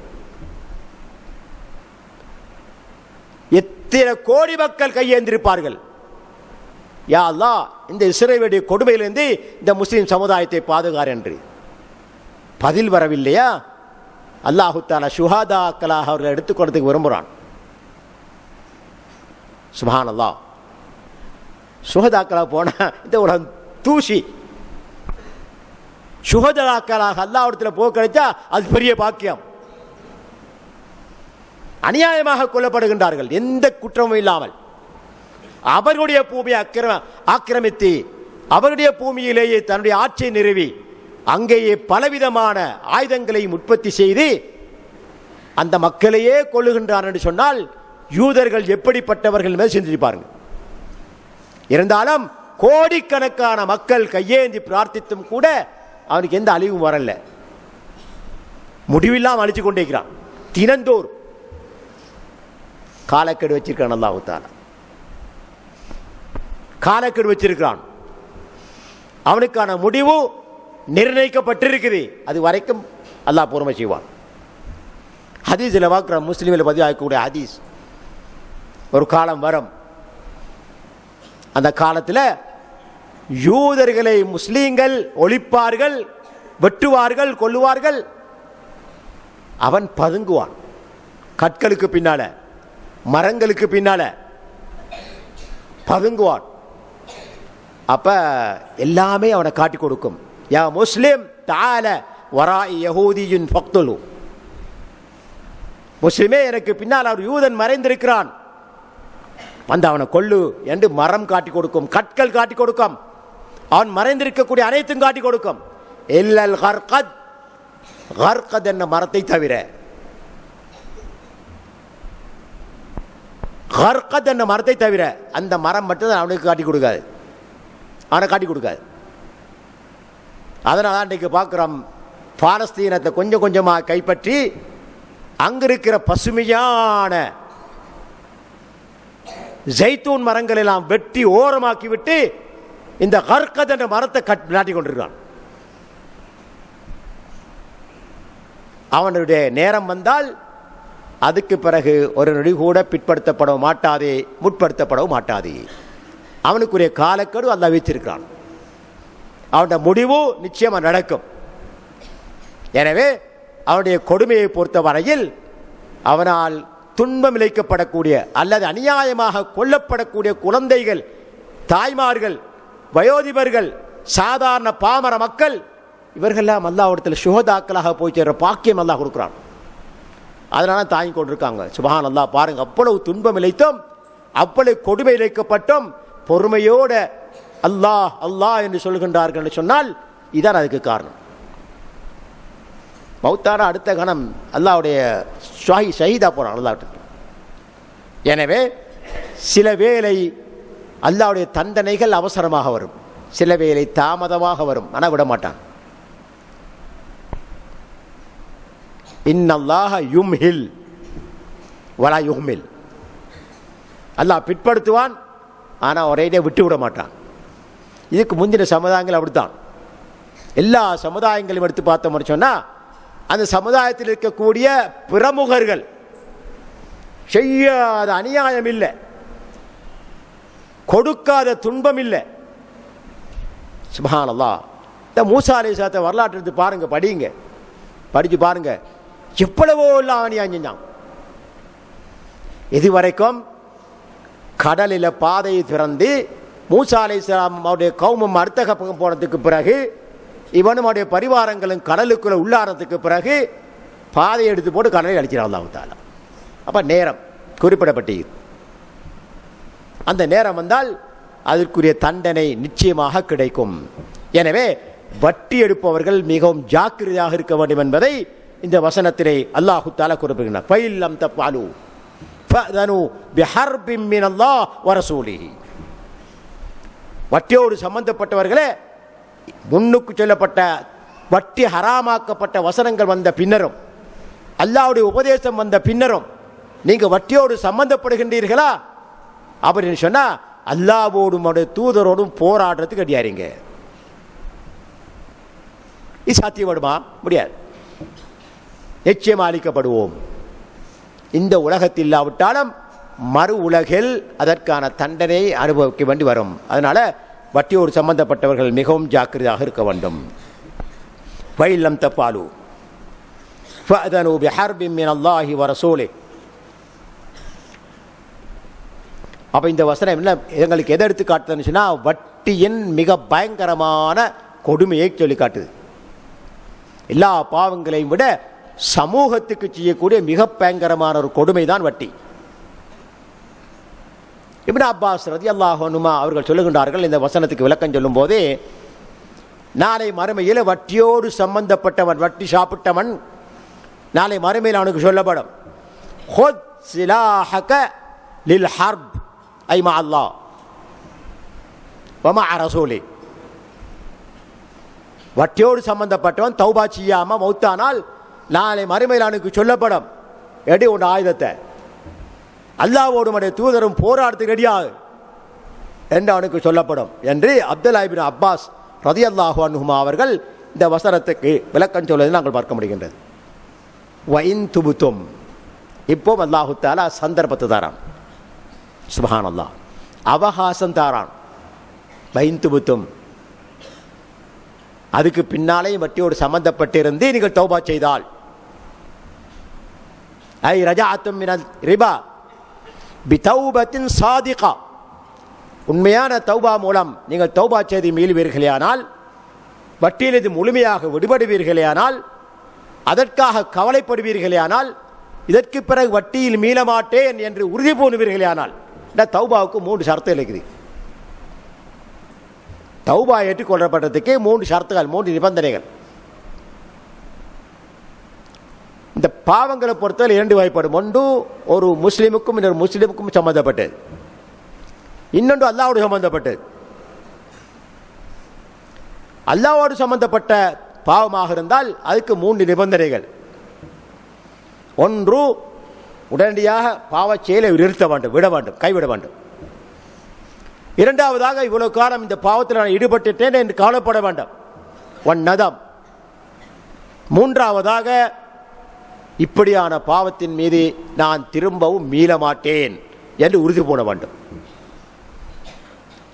எத்தனை கோடி மக்கள் கையேந்திருப்பார்கள். யா அல்லாஹ் இந்த இஸ்ரவேலுடைய கொடுமையிலிருந்து இந்த முஸ்லிம் சமுதாயத்தை பாதுகார் என்று பதில் வரவில்லையா? அல்லாஹு தஆலா ஷுஹதாக்களாக அவர்கள் எடுத்துக்கொள்றதுக்கு விரும்புகிறான். சுப்ஹானல்லாஹ். ஷுஹதாக்களாக போனால் இந்த உலகம் தூசி. ஷுஹதாக்களாக அல்லாஹ்விடத்தில் போக கிடைச்சா அது பெரிய பாக்கியம். அநியாயமாக கொல்லப்படுகின்றார்கள், எந்த குற்றமும் இல்லாமல். அவர்களுடைய பூமியை ஆக்கிரமித்து அவருடைய பூமியிலேயே தன்னுடைய ஆட்சியை நிறுவி அங்கேயே பலவிதமான ஆயுதங்களை உற்பத்தி செய்து அந்த மக்களையே கொல்லுகின்றார் என்று சொன்னால் யூதர்கள் எப்படிப்பட்டவர்கள் மேல் சிந்தித்து பாருங்கள். இருந்தாலும் கோடிக்கணக்கான மக்கள் கையேந்தி பிரார்த்தித்தும் கூட அவனுக்கு எந்த அழிவும் வரல. முடிவில்லாமல் அழிச்சு கொண்டே இருக்கிறான். தினந்தோறும் காலக்கெடு வச்சிருக்கான். அல்லாஹ் தஆலா காலக்கெடு வச்சிருக்கிறான். அவனுக்கான முடிவு நிர்ணயிக்கப்பட்டிருக்குது. அது வரைக்கும் அல்லாஹ் பொறுமை செய்வான். ஹதீஸில் பார்க்குற முஸ்லீமில் பதிவாகக்கூடிய ஹதீஸ், ஒரு காலம் வரும், அந்த காலத்தில் யூதர்களை முஸ்லீம்கள் ஒழிப்பார்கள், வெட்டுவார்கள், கொல்லுவார்கள். அவன் பதுங்குவான், கற்களுக்கு பின்னால, மரங்களுக்கு பின்னால பதுங்குவான். அப்ப எல்லாமே அவனை காட்டி கொடுக்கும். யா முஸ்லிம் தஆல வராஇ யஹூதியின் ஃபக்துலு, முஸ்லிமே, எனக்கு பின்னால் அவர் யூதன் மறைந்திருக்கிறான், வந்து அவனை கொல்லு என்று மரம் காட்டி கொடுக்கும், கற்கள் காட்டி கொடுக்கும், அவன் மறைந்திருக்கக்கூடிய அனைத்தும் காட்டி கொடுக்கும். இல்லல் கர்கத், கர்கத் என்ற மரத்தை தவிர, கர்கத் என்ற மரத்தை தவிர அந்த மரம் மட்டும் அவனுக்கு காட்டி கொடுக்காது, அவனை காட்டி கொடுக்காது. அதனால இன்றைக்கு பார்க்குறோம், பாலஸ்தீனத்தை கொஞ்சம் கொஞ்சமாக கைப்பற்றி அங்க இருக்கிற பசுமையான ஜைத்தூன் மரங்கள் எல்லாம் வெட்டி ஓரமாக்கி விட்டு இந்த கர்கத் என்ற மரத்தை நாட்டி கொண்டிருக்கிறான். அவனுடைய நேரம் வந்தால் அதுக்கு பிறகு ஒரு நொடி கூட பிற்படுத்தப்பட மாட்டாதே, முற்படுத்தப்படவும் மாட்டாதே. அவனுக்குரிய காலக்கெடு அல்லாஹ் வைத்திருக்கிறான். அவனுடைய முடிவு நிச்சயமாக நடக்கும். எனவே அவனுடைய கொடுமையை பொறுத்த வரையில் அவனால் துன்பம் இழைக்கப்படக்கூடிய அல்லது அநியாயமாக கொல்லப்படக்கூடிய குழந்தைகள், தாய்மார்கள், வயோதிபர்கள், சாதாரண பாமர மக்கள், இவர்களெல்லாம் அல்லாஹ்விடத்தில் சுஹதாக்களாக போய் சேர்ற பாக்கியம் அல்லாஹ் கொடுக்குறான். அதனால தாங்கி கொண்டிருக்காங்க. சுப்ஹான் அல்லாஹ், பாருங்க, அவ்வளவு துன்பம் இழைத்தோம், அவ்வளவு கொடுமை இழைக்கப்பட்டோம், பொறுமையோட அல்லாஹ் அல்லாஹ் என்று சொல்கின்றார்கள் என்று சொன்னால் இதான் அதுக்கு காரணம். மௌத்தான அடுத்த கணம் அல்லாஹ்வுடைய ஷஹீதா போறான் அல்லாஹ்விட்ட. எனவே சில வேளை அல்லாஹ்வுடைய தண்டனைகள் அவசரமாக வரும், சில வேளை தாமதமாக வரும், ஆனால் விட மாட்டான். இன்னல்லாஹ யும்ஹில் வலா யுஹ்மில், அல்லாஹ் பிற்படுத்துவான், ஆனால் ஒரேடியாக விட்டு விட மாட்டான். இதுக்கு முந்தின சமுதாயங்கள் அப்படித்தான். எல்லா சமுதாயங்களையும் எடுத்து பார்த்தோம்னு சொன்னால் அந்த சமுதாயத்தில் இருக்கக்கூடிய பிரமுகர்கள் செய்யாத அநியாயம் இல்லை, கொடுக்காத துன்பம் இல்லை. சுப்ஹானல்லாஹ், இந்த மூசா அலைஹிஸ்ஸலாத்தை வரலாற்று எடுத்து பாருங்க, படிங்க, படித்து பாருங்க, எவ்வளவோ எல்லாம் அநியாயம் செஞ்சான். இதுவரைக்கும் கடலில் பாதையை திறந்து மூசா அலைஹிஸ்ஸலாம் அவருடைய கௌமும் அடுத்த பக்கம் போனதுக்கு பிறகு, இவனும் அவருடைய பரிவாரங்களும் கடலுக்குள்ள உள்ளாரத்துக்கு பிறகு பாதையை எடுத்து போட்டு கடலை அடிக்கிறான் அல்லாஹ் தஆலா. அப்போ நேரம் குறிப்பிடப்பட்டது. அந்த நேரம் வந்தால் அதற்குரிய தண்டனை நிச்சயமாக கிடைக்கும். எனவே வட்டி எடுப்பவர்கள் மிகவும் ஜாக்கிரதையாக இருக்க வேண்டும் என்பதை இந்த வசனத்திலே அல்லாஹு தஆலா குறிப்பிடுகிறார். ஃபைல்லம் தஃஅலு ஃபஅதனு பிஹர்பின் மினல்லாஹ் வ ரசூலிஹி. வட்டியோடு சம்பந்தப்பட்டவர்களே, முன்னுக்கு சொல்லப்பட்ட வட்டி ஹராமாக்கப்பட்ட வசனங்கள் வந்த பின்னரும், அல்லாஹ்வுடைய உபதேசம் வந்த பின்னரும் நீங்கள் வட்டியோடு சம்பந்தப்படுகின்றீர்களா அப்படின்னு சொன்னால் அல்லாஹ்வோடும் அவருடைய தூதரோடும் போராடுறதுக்கு அடியாருங்க. இது சாத்தியப்படுமா? முடியாது. நிச்சயமாக அளிக்கப்படுவோம். இந்த உலகத்தில் இல்லாவிட்டாலும் மறு உலகில் அதற்கான தண்டனை அனுபவிக்க வேண்டி வரும். அதனால வட்டியோடு சம்பந்தப்பட்டவர்கள் மிகவும் ஜாக்கிரதையாக இருக்க வேண்டும். வைல்லம் தஃஅலு ஃபஅதனு பிஹர்பின் மினல்லாஹி வ ரசூலிஹி. அப்போ இந்த வசனம் என்ன எங்களுக்கு எதை எடுத்து காட்டுதுன்னு சொன்னால், வட்டியின் மிக பயங்கரமான கொடுமையை சொல்லி காட்டுது. எல்லா பாவங்களையும் விட சமூகத்துக்கு செய்யக்கூடிய மிக பயங்கரமான ஒரு கொடுமை தான் வட்டி. இப்னு அப்பாஸ் ரலியல்லாஹு அன்ஹுமா அவர்கள் சொல்லுகின்றார்கள், இந்த வசனத்துக்கு விளக்கம் சொல்லும் போதே, நாளை மறுமையில் வட்டியோடு சம்பந்தப்பட்டவன், வட்டி சாப்பிட்டவன், நாளை மறுமையில் அவனுக்கு சொல்லப்படும், ஹுத் சிலாஹக லில் ஹர்ப் ஐ மா அல்லாஹ் வ மா ரசூலி. வட்டியோடு சம்பந்தப்பட்டவன் தௌபா செய்யாமல் மௌத்தானால் நாளை மறுமையில் அவனுக்கு சொல்லப்படும், எடி உன் ஆயுதத்தை, அல்லாஹ்வோடும் அவருடைய தூதரும் போராட்டத்துக்கு ரெடியாகு என்று அவனுக்கு சொல்லப்படும் என்று அப்துல்லா இப்னு அப்பாஸ் ரலியல்லாஹு அன்ஹுமா அவர்கள் இந்த வசனத்துக்கு விளக்கம் சொல்வதை நாங்கள் பார்க்க முடிகின்றது. வஇன் துபுத்தும், இப்போ அல்லாஹு தஆலா சந்தர்ப்பத்தை தாரான். சுப்ஹானல்லாஹ், அவகாசம் தாரான். வஇன் துபுத்தும், அதுக்கு பின்னாலேயும் வட்டியோடு சம்பந்தப்பட்டிருந்து நீங்கள் தௌபா செய்தால், ஐ ரஜஅத்தும் மினல் ரிபா பிதௌபத்தின் சாதிகா, உண்மையான தௌபா மூலம் நீங்கள் தௌபா செய்து மீள்வீர்களேயானால், வட்டியிலிருந்து முழுமையாக விடுபடுவீர்களேயானால், அதற்காக கவலைப்படுவீர்களேயானால், இதற்கு பிறகு வட்டியில் மீள மாட்டேன் என்று உறுதி பூணுவீர்களே ஆனால் இந்த தௌபாவுக்கு 3 ஷரத்துகள் இருக்குது. தௌபா ஏற்றுக்கொள்ளப்பட்டதுக்கு 3 ஷரத்துகள், 3 நிபந்தனைகள். இந்த பாவங்களை பொறுத்தவரை 2 வகைப்படும். ஒன்று ஒரு முஸ்லீமுக்கும் இன்னொரு முஸ்லீமுக்கும் சம்பந்தப்பட்டது, இன்னொன்று அல்லாஹ்வோடு சம்பந்தப்பட்டது. அல்லாஹ்வோடு சம்பந்தப்பட்ட பாவமாக இருந்தால் அதுக்கு 3 நிபந்தனைகள். ஒன்று, உடனடியாக பாவச் செயலை நிறுத்த வேண்டும், விட வேண்டும், கைவிட வேண்டும். இரண்டாவதாக, இவ்வளவு காலம் இந்த பாவத்தில் நான் ஈடுபட்டுட்டேன் என்று கவலைப்பட வேண்டும், நதம். மூன்றாவதாக, இப்படியான பாவத்தின் மீது நான் திரும்பவும் மீள மாட்டேன் என்று உறுதி பூண வேண்டும்.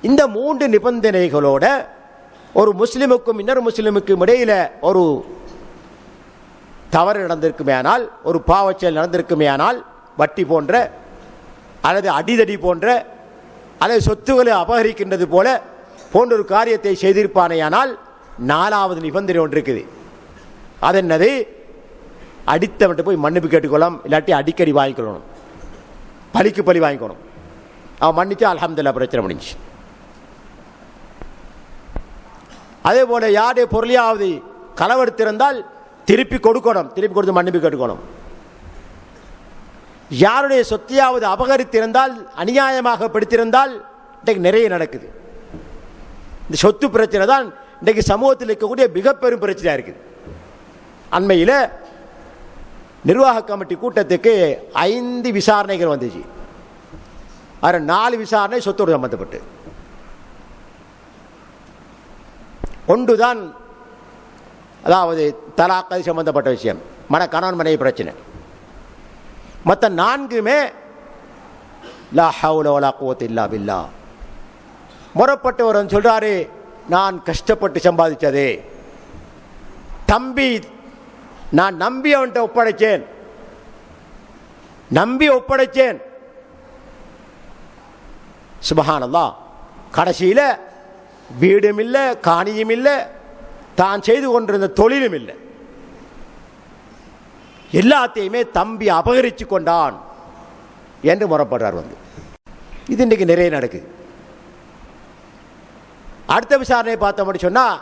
இந்த 3 நிபந்தனைகளோட ஒரு முஸ்லிமுக்கும் இன்னொரு முஸ்லிமுக்கும் இடையில ஒரு தவறு நடந்திருக்குமேயானால், ஒரு பாவச்செயல் நடந்திருக்குமேயானால், வட்டி போன்ற அல்லது அடிதடி போன்ற அல்லது சொத்துக்களை அபகரிக்கின்றது போல போன்ற ஒரு காரியத்தை செய்திருப்பானேயானால் 4வது நிபந்தனை ஒன்று இருக்குது. அது என்னது? அடித்தவன்ட்டு போய் மன்னிப்பு கேட்டுக்கொள்ளலாம், இல்லாட்டி அடிக்கடி வாங்கிக்கொள்ளணும், பலிக்கு பலி வாங்கிக்கணும். அவன் மன்னிச்சா அல்ஹம்துலில்லாஹ், பிரச்சனை முடிஞ்சு. அதே போல யாருடைய பொருளையாவது களவெடுத்திருந்தால் திருப்பி கொடுக்கணும், திருப்பி கொடுத்து மன்னிப்பு கேட்டுக்கணும். யாருடைய சொத்தையாவது அபகரித்திருந்தால், அநியாயமாக பிடித்திருந்தால், இன்றைக்கு நிறைய நடக்குது. இந்த சொத்து பிரச்சனை தான் இன்றைக்கு சமூகத்தில் இருக்கக்கூடிய மிக பெரும் பிரச்சனையாக இருக்குது. அண்மையில் நிர்வாக கமிட்டி கூட்டத்துக்கு 5 விசாரணைகள் வந்துச்சு. அதில் 4 விசாரணை சொத்தோடு சம்பந்தப்பட்டு. ஒன்றுதான் அதாவது தலாக் சம்பந்தப்பட்ட விஷயம், கணவன் மனைவி பிரச்சனை. மற்ற 4மே லா ஹவுல வலா குவத்த இல்லா பில்லாஹ். முறப்பட்டவர் சொல்றாரு, நான் கஷ்டப்பட்டு சம்பாதிச்சதே தம்பி, நான் நம்பி அவன்கிட்ட ஒப்படைச்சேன். சுப்ஹானல்லாஹ். கடைசியில் வீடும் இல்லை, காணியும் இல்லை, தான் செய்து கொண்டிருந்த தொழிலும் இல்லை, எல்லாத்தையுமே தம்பி அபகரித்து கொண்டான் என்று முறப்படுறார். இது இன்றைக்கு நிறைய நடக்குது. அடுத்த விசாரணையை பார்த்தோம்னு சொன்னால்,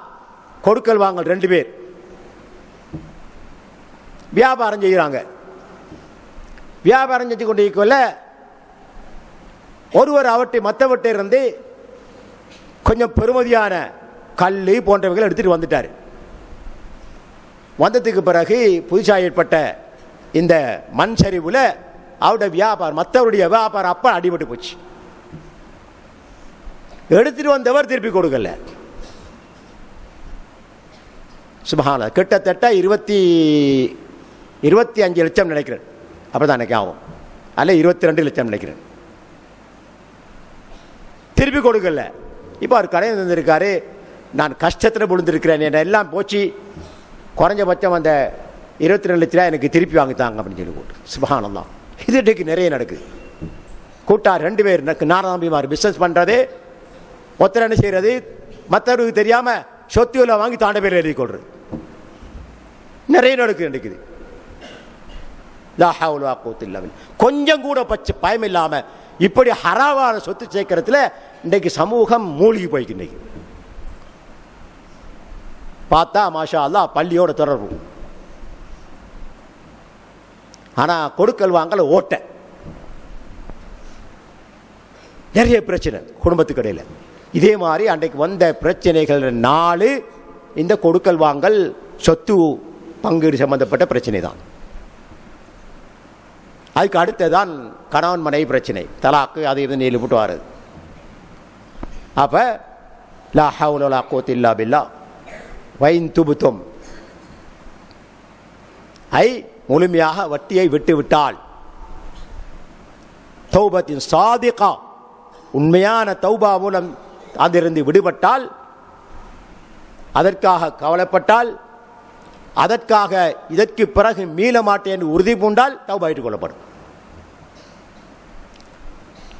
கொடுக்கல் வாங்கல் 2 பேர் வியாபாரம் செய்கிறாங்க. வியாபாரம் செஞ்சு கொண்டு இருக்கல ஒருவர் அவற்றை மற்றவற்றை இருந்து கொஞ்சம் பெருமதியான கல் போன்றவைகளை எடுத்துட்டு வந்துட்டார். வந்ததுக்கு பிறகு புதுசாக ஏற்பட்ட இந்த மண் சரிவில் அவருடைய வியாபாரம், மற்றவருடைய வியாபாரம் அப்ப அடிபட்டு போச்சு. எடுத்துட்டு வந்தவர் திருப்பி கொடுக்கல. சுப்ஹானல்லாஹ். கிட்டத்தட்ட 25 லட்சம் நினைக்கிறேன், அப்படிதான் எனக்கு ஆகும், அல்ல 22 லட்சம் நினைக்கிறேன். திருப்பி கொடுக்கல. இப்போ அவர் கடையில் இருந்திருக்காரு, நான் கஷ்டத்தில் விழுந்திருக்கிறேன், என்ன எல்லாம் போச்சு, குறைஞ்சபட்சம் அந்த 22 லட்ச ரூபாய் எனக்கு திருப்பி வாங்கித்தாங்க அப்படின்னு சொல்லி போட்டு. சுப்ஹானல்லாஹ். இது இன்றைக்கு நிறைய நடக்குது. கூட்டார் 2 பேர் நாராயணபிமார் பிஸ்னஸ் பண்ணுறது, ஒருத்தர் என்ன செய்கிறது, மற்றவருக்கு தெரியாமல் சொத்துகளை வாங்கி தாண்ட பேர் எழுதி கொள்றது நிறைய நடக்குது. கொஞ்சம் கூட பயம் இல்லாம இப்படி ஹராவான சொத்து சேர்க்கறதுல இன்றைக்கு சமூகம் மூழ்கி போய்க்கு. இன்றைக்கு பார்த்தா மாஷா அல்லாஹ் பள்ளியோட தொடர்பு, ஆனா கொடுக்கல் வாங்கல ஓட்ட, நிறைய பிரச்சனை குடும்பத்துக்கு இடையில. இதே மாதிரி அன்றைக்கு வந்த பிரச்சனைகள் 4 இந்த கொடுக்கல் வாங்கல் சொத்து பங்கீடு சம்பந்தப்பட்ட பிரச்சனை தான். அதுக்கு அடுத்ததான் கணவன் மனைவி பிரச்சனை, தலாக்கு, அது இது நீளு போட்டு வாருது. அப்ப லா ஹவுல வலா குவத்த இல்லா பில்லாஹ் வைன் துபுத்தும், முழுமையாக வட்டியை விட்டு விட்டால், தௌபத்தின் சாதிகா, உண்மையான தௌபா மூலம் அதிலிருந்து விடுபட்டால், அதற்காக கவலைப்பட்டால், அதற்காக இதற்கு பிறகு மீள மாட்டேன் என்று உறுதி பூண்டால் தௌபா ஏற்றுக்கொள்ளப்படும்.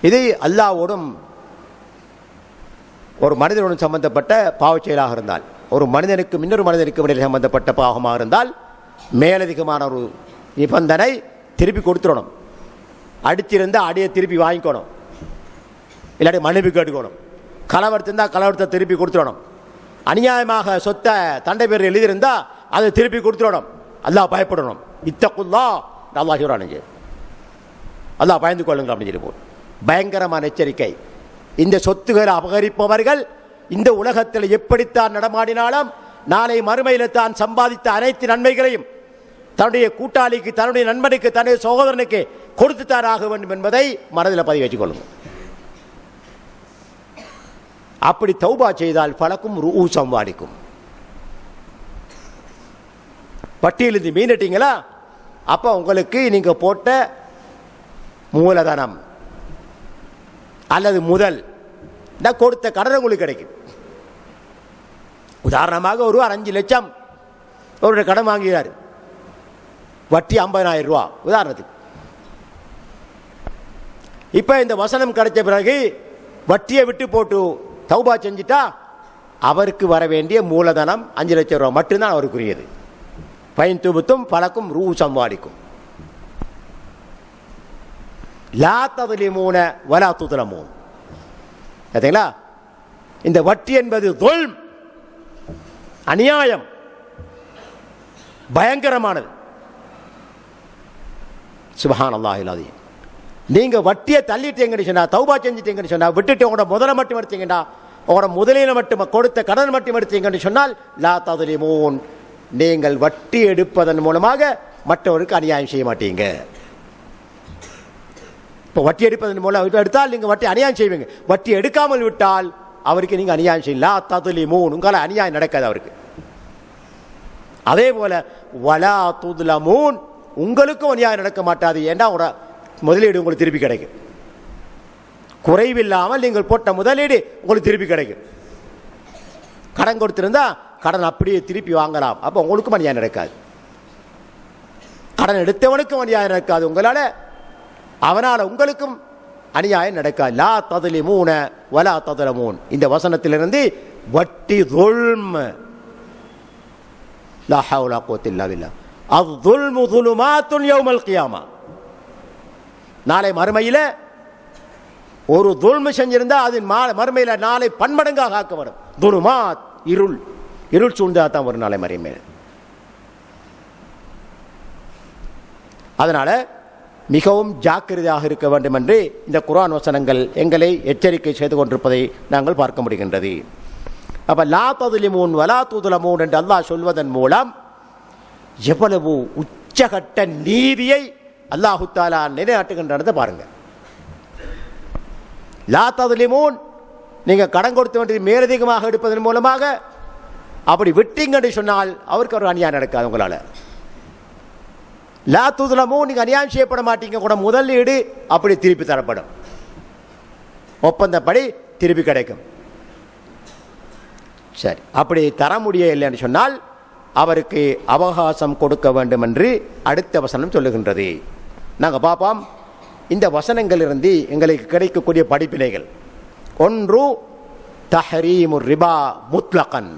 இது அல்லாஹ்வோடும் ஒரு மனிதனுடன் சம்பந்தப்பட்ட பாவச் செயலாக இருந்தால், ஒரு மனிதனுக்கும் இன்னொரு மனிதனுக்கும் இடையில் சம்பந்தப்பட்ட பாவமாக இருந்தால் மேலதிகமான ஒரு நிபந்தனை திருப்பி கொடுத்துடணும். அடிச்சிருந்தால் அடியை திருப்பி வாங்கிக்கணும், இல்லாட்டி மன்னிப்பு கேட்டுக்கணும். கலவரத்திருந்தால் கலவரத்தை திருப்பி கொடுத்துடணும். அநியாயமாக சொத்தை தண்டை பேர் எழுதியிருந்தால் அதை திருப்பி கொடுத்துடணும். அல்லாஹ் பயப்படணும். இத்தகுல்லா அல்லாஹ் சொல்றானுங்க, அல்லாஹ் பயந்து கொள்ளுங்க அப்படின்னு சொல்லி போல் பயங்கரமான எச்சரிக்கை. இந்த சொத்துக்களை அபகரிப்பவர்கள் இந்த உலகத்தில் எப்படித்தான் நடமாடினாலும் நாளை மறுமையில் தான் சம்பாதித்த அனைத்து நன்மைகளையும் தன்னுடைய கூட்டாளிக்கு, தன்னுடைய நண்பனுக்கு, தன்னுடைய சகோதரனுக்கு கொடுத்துத்தான் ஆக வேண்டும் என்பதை மனதில் பதிவு வச்சுக் கொள்ளுங்க. அப்படி தௌபா செய்தால் பலக்கும் ரூசம் வாடிக்கும். வட்டியிலிருந்து மீனிட்டீங்களா, அப்போ உங்களுக்கு நீங்க போட்ட மூலதனம் அல்லது முதல் கொடுத்த கடன் உங்களுக்கு கிடைக்கும். உதாரணமாக ஒரு 5 லட்சம் ஒரு கடன் வாங்குகிறார், வட்டி 50,000 ரூபா உதாரணத்துக்கு. இப்ப இந்த வசனம் கிடைச்ச பிறகு வட்டியை விட்டு போட்டு தௌபா செஞ்சிட்டா அவருக்கு வர வேண்டிய மூலதனம் 5 லட்சம் ரூபா மட்டும்தான் அவருக்குரியது. பயன் துபுத்தும் பலக்கும் ரூ சம்பாதிக்கும். லா ததுலிமூன வலா துதுலமூன். பார்த்தீங்களா, இந்த வட்டி என்பது துல்ம், அநியாயம், பயங்கரமானது. சுப்ஹானல்லாஹில் அஸீம். நீங்க வட்டியை தள்ளிட்டீங்கன்னு சொன்னா, தௌபா செஞ்சிட்டீங்கன்னு சொன்னா, விட்டுட்டு உங்களோட முதலை மட்டும் எடுத்தீங்கன்னா, உங்களோட முதலீடு மட்டும் கொடுத்த கடன் மட்டும் எடுத்தீங்கன்னு சொன்னால் லா ததுலிமூன், நீங்கள் வட்டி எடுப்பதன் மூலமாக மற்றவருக்கு அநியாயம் செய்ய மாட்டீங்க. இப்போ வட்டி எடுப்பதன் மூலம் எடுத்தால் நீங்கள் வட்டி அநியாயம் செய்வீங்க. வட்டி எடுக்காமல் விட்டால் அவருக்கு நீங்கள் அநியாயம் செய்யலாம். லா ததுலிமூன், உங்களால் அநியாயம் நடக்காது அவருக்கு. அதே போல வலா துதுலமூன், உங்களுக்கும் அநியாயம் நடக்க மாட்டாது. ஏன்னா முதலீடு உங்களுக்கு திருப்பி கிடைக்கும். குறைவில்லாமல் நீங்கள் போட்ட முதலீடு உங்களுக்கு திருப்பி கிடைக்கும். கடன் கொடுத்திருந்தா கடன் அப்படியே திருப்பி வாங்கலாம். அப்போ உங்களுக்கும் அநியாயம் நடக்காது, கடன் எடுத்தவனுக்கும் அநியாயம் நடக்காது, உங்களால் அவனால் உங்களுக்கும் அநியாயம் நடக்காது. லா ததுலிமூன வலா ததுலமூன். இந்த வசனத்திலிருந்து வட்டி துல்ம், லா ஹவ்ல குவத்த இல்லா பில்லாஹ். அஸ்ஸுல்மு ஸுலுமாத்துன் யௌமல் கியாமா. நாளை மறுமையில் ஒரு துல்மு செஞ்சிருந்தா அது மறுமையில் நாளை பன்மடங்காக ஆக்கப்படும். துலுமாத், இருள், இருள் சூழ்ந்தா தான் ஒரு நாளை மறுமையில். அதனால மிகவும் ஜாக்கிரதையாக இருக்க வேண்டும் என்று இந்த குர்ஆன் வசனங்கள் எங்களை எச்சரிக்கை செய்து கொண்டிருப்பதை நாங்கள் பார்க்க முடிகின்றது. அப்ப லா ததுலிமூன் வலா துதுலமூன் என்று அல்லாஹ் சொல்வதன் மூலம் எவ்வளவு உச்சகட்ட நீதியை அல்லாஹு தஆலா நிலைநாட்டுகின்றதை பாருங்க. லா ததுலிமூன், நீங்க கடன் கொடுத்த வேண்டியது மேலதிகமாக எடுப்பதன் மூலமாக அப்படி விட்டீங்கன்னு சொன்னால் அவருக்கு ஒரு அநியாயம் நடக்காது உங்களால். லா துதுலமூன், நீங்க அநியாயம் செய்யப்பட மாட்டீங்க, கூட முதலீடு அப்படி திருப்பி தரப்படும், ஒப்பந்தப்படி திருப்பி கிடைக்கும். சரி, அப்படி தர முடியவில்லைன்னு சொன்னால் அவருக்கு அவகாசம் கொடுக்க வேண்டும் என்று அடுத்த வசனம் சொல்லுகின்றது. நாங்கள் பார்ப்போம், இந்த வசனங்களிலிருந்து எங்களுக்கு கிடைக்கக்கூடிய படிப்பினைகள். ஒன்று, தஹ்ரீமுர் ரிபா முத்லகன்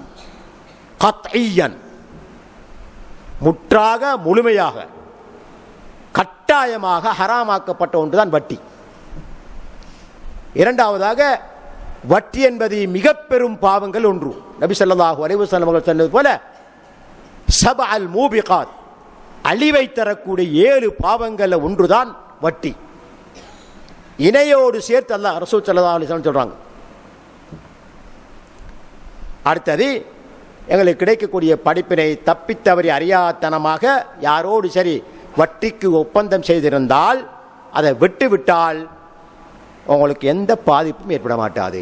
கத்இயன், முற்றாக முழுமையாக கட்டாயமாக ஹராமாக்கப்பட்ட ஒன்றுதான் வட்டி. இரண்டாவதாக, வட்டி என்பது மிக பெரும் பாவங்கள் ஒன்று. நபி ஸல்லல்லாஹு அலைஹி வஸல்லம் அவர்கள் சொன்னது போல சபஅல் மூபிகாத், அழிவை தரக்கூடிய 7 பாவங்கள்ல ஒன்றுதான் வட்டி. இணையோடு சேர்த்து அல்லாஹ் ரசூல் ஸல்லல்லாஹு அலைஹி வஸல்லம் சொல்றாங்க. அடுத்தது, எங்களுக்கு கிடைக்கக்கூடிய படிப்பினை, தப்பித்தவறி அறியாத்தனமாக யாரோடு சரி வட்டிக்கு ஒப்பந்தம் செய்திருந்தால் அதை விட்டு விட்டால் உங்களுக்கு எந்த பாதிப்பும் ஏற்பட மாட்டாது.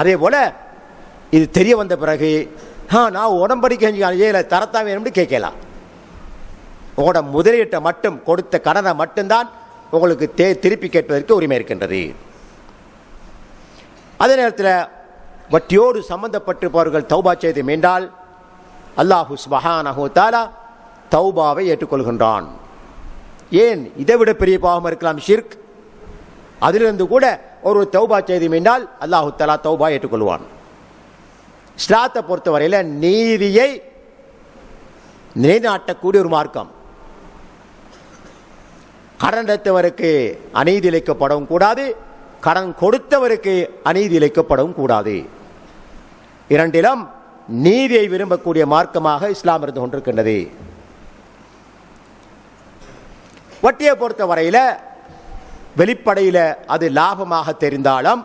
அதே போல இது தெரிய வந்த பிறகு நான் உடம்படிக்கை தரத்தான் வேணும்னு கேட்கலாம். உங்களோட முதலீட்டை மட்டும், கொடுத்த கடனை மட்டும்தான் உங்களுக்கு திருப்பி கேட்பதற்கு உரிமை இருக்கின்றது. அதே நேரத்தில் வட்டியோடு சம்பந்தப்பட்டிருப்பவர்கள் தௌபா செய்து மீண்டால் அல்லாஹு சுப்ஹானஹு தஆலா தௌபாவை ஏற்றுக்கொள்கின்றான். ஏன் இதை விட பெரிய பாவம் இருக்கலாம் ஷிர்க், அதிலிருந்து கூட ஒரு தௌபா செய்து மீண்டால் அல்லாஹு தஆலா தௌபா ஏற்றுக்கொள்வான். இஸ்லாத்தை பொறுத்தவரையில் நீதியை நிலைநாட்டக்கூடிய ஒரு மார்க்கம். கடன் எடுத்தவருக்கு அநீதி இழைக்கப்படவும் கூடாது, கடன் கொடுத்தவருக்கு அநீதி இழைக்கப்படவும் கூடாது. இரண்டிலும் நீதியை விரும்பக்கூடிய மார்க்கமாக இஸ்லாம் இருந்து கொண்டிருக்கின்றது. வட்டியை பொறுத்த வரையில் வெளிப்படையில் அது லாபமாக தெரிந்தாலும்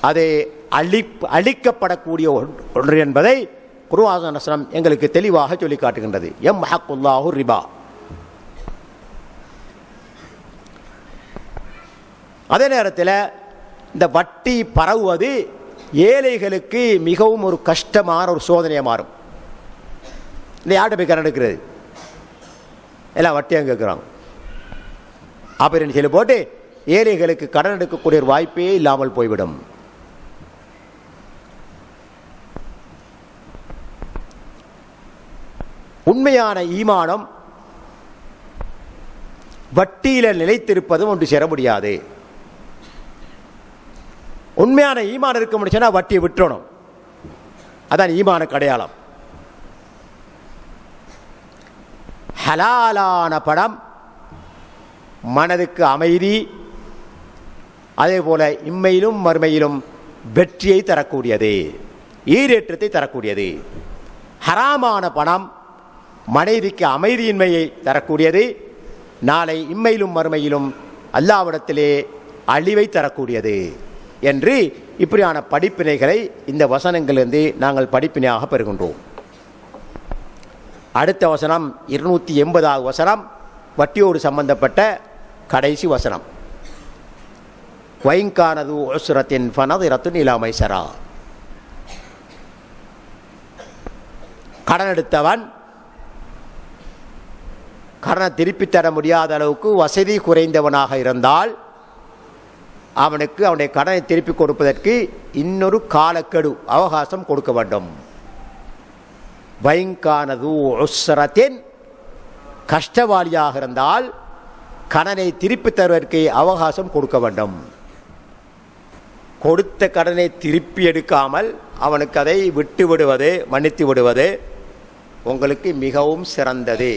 அது அழிக்கப்படக்கூடிய ஒன்று என்பதை குர்ஆன் எங்களுக்கு தெளிவாக சொல்லி காட்டுகின்றது. யம்ஹக்குல்லாஹு ரிபா. அதே நேரத்தில் இந்த வட்டி பரவுவது ஏழைகளுக்கு மிகவும் ஒரு கஷ்டமான ஒரு சோதனையாக மாறும். இந்த யார்கிட்ட போய் கடன் எடுக்கிறது, எல்லாம் வட்டியாக கேட்குறாங்க. அப்படின்னு சொல்லி போட்டு ஏழைகளுக்கு கடன் எடுக்கக்கூடிய ஒரு வாய்ப்பே இல்லாமல் போய்விடும். உண்மையான ஈமானம் வட்டியில நிலைத்திருப்பதும் ஒன்று சேர முடியாது. உண்மையான ஈமான் இருக்க முடிச்சுன்னா வட்டியை விட்டுறணும். அதான் ஈமான அடையாளம். ஹலாலான பணம் மனதுக்கு அமைதி, அதே போல இம்மையிலும் மறுமையிலும் வெற்றியை தரக்கூடியது, ஈரேற்றத்தை தரக்கூடியது. ஹராமான பணம் மனைவிக்கு அமைதியின்மையை தரக்கூடியது, நாளை இம்மையிலும் மறுமையிலும் அல்லாஹ்விடத்திலே அழிவை தரக்கூடியது என்று இப்படியான படிப்பினைகளை இந்த வசனங்களிலிருந்து நாங்கள் படிப்பினையாக பெறுகின்றோம். அடுத்த வசனம் 280வது வசனம், வட்டியோடு சம்பந்தப்பட்ட கடைசி வசனம். வைங்கானது உஸ்ரத்தின் ஃபனதிரத்துன் இலா மைஸரா. கடன் எடுத்தவன் கடனை திருப்பி தர முடியாத அளவுக்கு வசதி குறைந்தவனாக இருந்தால் அவனுக்கு அவனுடைய கடனை திருப்பி கொடுப்பதற்கு இன்னொரு காலக்கெடு அவகாசம் கொடுக்க வேண்டும். வைங்கானது உஸ்ரத்தின், கஷ்டவாளியாக இருந்தால் கடனை திருப்பி தருவதற்கு அவகாசம் கொடுக்க வேண்டும். கொடுத்த கடனை திருப்பி எடுக்காமல் அவனுக்கு அதை விட்டு விடுவது, மன்னித்து விடுவது உங்களுக்கு மிகவும் சிறந்தது.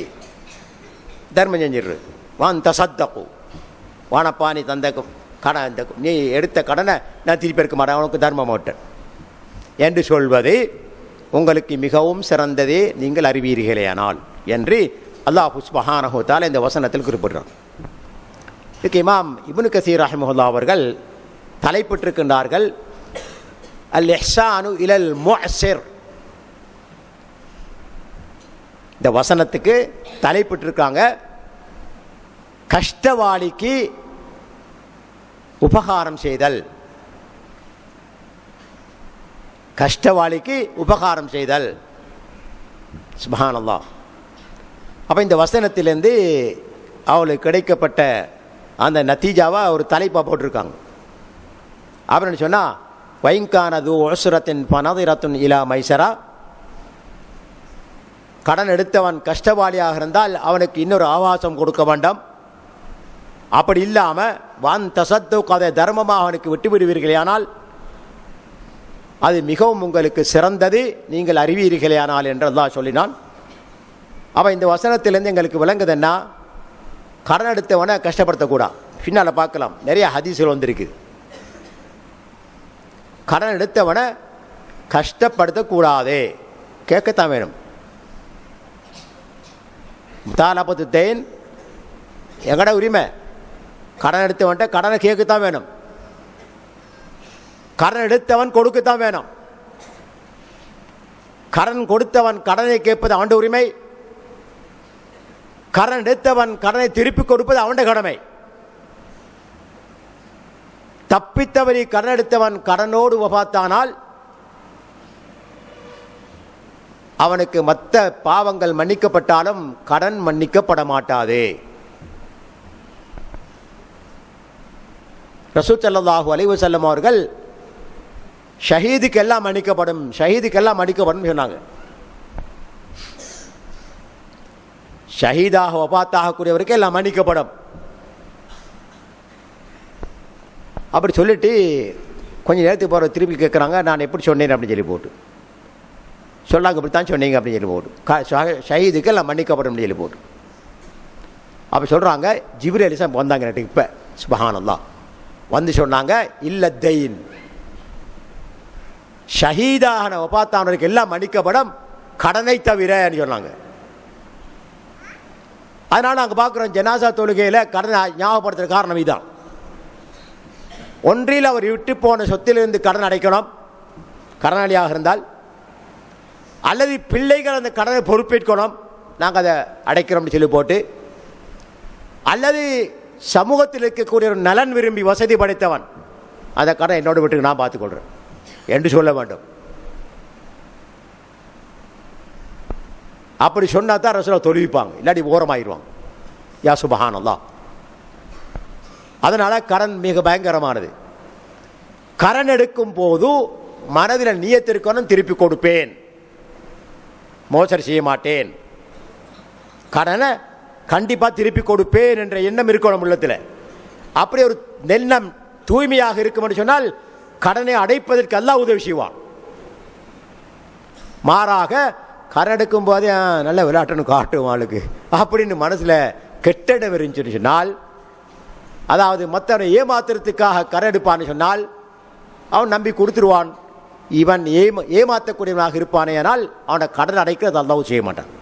தர்மம் செஞ்சிடு. வான் தசத்தகு, வானப்பா நீ தந்த கடன், நீ எடுத்த கடனை நான் திருப்பி எடுக்க மாட்டேன், அவனுக்கு தர்மம் மாட்டேன் என்று சொல்வது உங்களுக்கு மிகவும் சிறந்ததே, நீங்கள் அறிவீர்களேயானால் என்று அல்லாஹ் சுப்ஹானஹு வ தஆலா இந்த வசனத்தில் குறிப்பிடுறார். இதுக்கு இமாம் இப்னு கஸீர் ரஹிமஹுல்லாஹ் அவர்கள் தலைப்பிட்டிருக்கின்றார்கள், அல் இஹ்சானு இலல் முஅஸிர். இந்த வசனத்துக்கு தலைப்பிட்டிருக்காங்க, கஷ்டவாளிக்கு உபகாரம் செய்தல். கஷ்டவாளிக்கு உபகாரம் செய்தல். சுப்ஹானல்லாஹ். அப்போ இந்த வசனத்திலேருந்து அவளுக்கு கிடைக்கப்பட்ட அந்த நத்தீஜாவை ஒரு தலைப்பாக போட்டிருக்காங்க. அப்படின்னு சொன்னால், வைங்கானது உஸ்ரத்தின் ஃபனதிரத்துன் இலா மைஸரா. கடன் எடுத்தவன் கஷ்டவாளியாக இருந்தால் அவனுக்கு இன்னொரு அவகாசம் கொடுக்க வேண்டாம். அப்படி இல்லாமல் வான் தசத்துக்கு அதை தர்மமாக அவனுக்கு விட்டு விடுவீர்களேயானால் அது மிகவும் உங்களுக்கு சிறந்தது, நீங்கள் அறிவீர்களேயானால் என்று அல்லாஹ் சொல்லினான். அப்போ இந்த வசனத்திலேருந்து எங்களுக்கு விளங்குதுன்னா, கடன் எடுத்தவனை கஷ்டப்படுத்தக்கூடாது. பின்னால் பார்க்கலாம், நிறைய ஹதீஸ்கள் வந்திருக்கு. கடன் எடுத்தவனை கஷ்டப்படுத்தக்கூடாது, கேட்கத்தான் வேணும். முத்தாலபத்து தேன் எங்கட உரிமை. கடன் எடுத்தவன்ட்ட கடனை கேட்கத்தான் வேணும். கடன் எடுத்தவன் கொடுக்கத்தான் வேணும். கடன் கொடுத்தவன் கடனை கேட்பது அவன் உரிமை. கடன் எடுத்தவன் கடனை திருப்பி கொடுப்பது அவன் கடமை. தப்பித்தவரி கடன் எடுத்தவன் கடனோடு வஃபாத்தானால் அவனுக்கு மற்ற பாவங்கள் மன்னிக்கப்பட்டாலும் கடன் மன்னிக்கப்பட மாட்டாது. ரசூல் ஸல்லல்லாஹு அலைஹி வஸல்லம் அவர்கள் ஷஹீதுக்கெல்லாம் மன்னிக்கப்படும், ஷஹீதுக்கெல்லாம் மன்னிக்கப்படும் சொன்னாங்க. ஷஹீதாக வஃபாத்தாகக்கூடியவருக்கு எல்லாம் மன்னிக்கப்படும். அப்படி சொல்லிட்டு கொஞ்சம் நேரத்துக்கு போகிற திருப்பி கேட்குறாங்க, நான் எப்படி சொன்னேன் அப்படின்னு சொல்லி போட்டு சொல்லாங்க இப்படித்தான் சொன்னீங்க அப்படின்னு சொல்லி போட்டு ஷஹீதுக்கு எல்லாம் மன்னிக்கப்படும் சொல்லி போட்டு அப்போ சொல்கிறாங்க ஜிப்ரீல் அலைஹிஸ்ஸலாம் வந்தாங்க எனக்கு இப்போ சுப்ஹானல்லாஹ் வந்து சொன்னாங்க இல்ல தெயின் ஷஹீதான வஃபாத்தானவருக்கு எல்லாம் மன்னிக்கப்படும் கடனை தவிரன்னு சொன்னாங்க. அதனால் நாங்கள் பார்க்குறோம் ஜனாசா தொழுகையில் கடனை ஞாபகப்படுத்துகிற காரணம் இதுதான். ஒன்றில் அவர் விட்டு போன சொத்திலிருந்து கடன் அடைக்கணும் கடனாளியாக இருந்தால், அல்லது பிள்ளைகள் அந்த கடனை பொறுப்பேற்கணும் நாங்கள் அதை அடைக்கிறோம்னு சொல்லி போட்டு, அல்லது சமூகத்தில் இருக்கக்கூடிய ஒரு நலன் விரும்பி வசதி படைத்தவன் அந்த கடன் என்னோட வீட்டுக்கு நான் பார்த்துக்கொள்கிறேன் என்று சொல்ல வேண்டும். அப்படி சொன்னா தான் ரசூலுல்லாஹ் தொழுவிப்பாங்க, இல்லாட்டி ஓரமாயிருவாங்க. யா சுப்ஹானல்லாஹ். அதனால கடன் மிக பயங்கரமானது. கடன் எடுக்கும் போது மனதில் நியத்திற்கணும் திருப்பி கொடுப்பேன், மோசடி செய்ய மாட்டேன், கடனை கண்டிப்பா திருப்பி கொடுப்பேன் என்ற எண்ணம் இருக்கணும் உள்ளத்தில். அப்படி ஒரு எண்ணம் தூய்மையாக இருக்கும் என்று சொன்னால் கடனை அடைப்பதற்கு அல்லாஹ் உதவி செய்வான். மாறாக கடன் எடுக்கும் போதே நல்ல விளையாட்டுன்னு காட்டும் ஆளுக்கு அப்படின்னு மனசில் கெட்டடம் இருந்துச்சுன்னு சொன்னால், அதாவது மற்றவனை ஏமாத்துறதுக்காக கடன் எடுப்பான்னு சொன்னால் அவன் நம்பி கொடுத்துருவான். இவன் ஏமாற்றக்கூடியவனாக இருப்பானே, ஆனால் அவனை கடன் அடைக்கிறது அல்லாஹ் செய்ய மாட்டான்.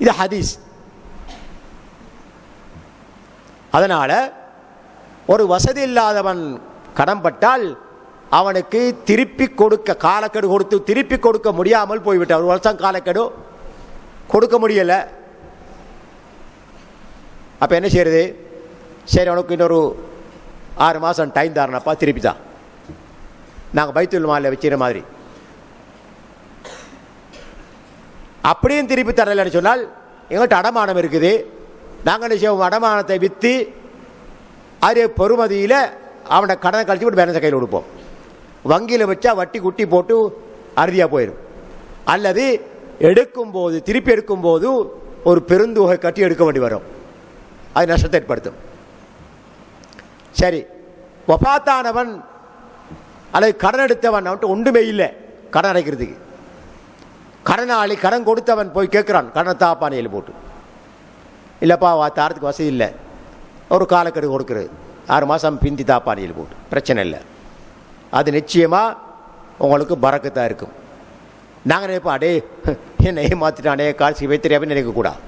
இது ஹதீஸ். அதனால ஒரு வசதி இல்லாதவன் கடன்பட்டால் அவனுக்கு திருப்பி கொடுக்க காலக்கெடு கொடுத்து திருப்பி கொடுக்க முடியாமல் போய்விட்டான். ஒரு வருஷம் காலக்கெடு கொடுக்க முடியல. அப்போ என்ன செய்யறது? சரி, அவனுக்கு இன்னொரு 6 மாதம் டைம் தாரணப்பா, திருப்பி தான் நாங்கள் பைத்துல் மாலில் வச்சுக்கிற மாதிரி. அப்படியும் திருப்பி தரலைன்னு சொன்னால் எங்கள்கிட்ட அடமானம் இருக்குது, நாங்கள் என்ன செய்வோம், அடமானத்தை விற்று அதே பெறுமதியில் அவனை கடனை கழிச்சு போட்டு பேலன்ஸை கையில் கொடுப்போம். வங்கியில் வச்சா வட்டி குட்டி போட்டு அறுதியாக போயிடும். அல்லது எடுக்கும்போது திருப்பி எடுக்கும்போது ஒரு பெருந்தொகை கட்டி எடுக்க வேண்டி வரும், அது நஷ்டத்தை ஏற்படுத்தும். சரி, வஃபாத்தானவன் அல்லது கடன் எடுத்தவன் அவன்ட்டு ஒன்றுமே இல்லை கடன் அடைக்கிறதுக்கு. கடனாளி கடன் கொடுத்தவன் போய் கேட்குறான், கடனை தாப்பானையில் போட்டு, இல்லைப்பா தாரத்துக்கு வசதி இல்லை, ஒரு காலக்கெடு கொடுக்குறது, 6 மாதம் பிந்தி தாப்பானையில் போட்டு, பிரச்சனை இல்லை. அது நிச்சயமாக உங்களுக்கு பறக்கத்தான் இருக்கும். நாங்கள் நினைப்போம், அடே என்னை ஏமாற்றிட்டானே காசு வைத்திரியாவே நினைக்கக்கூடாது.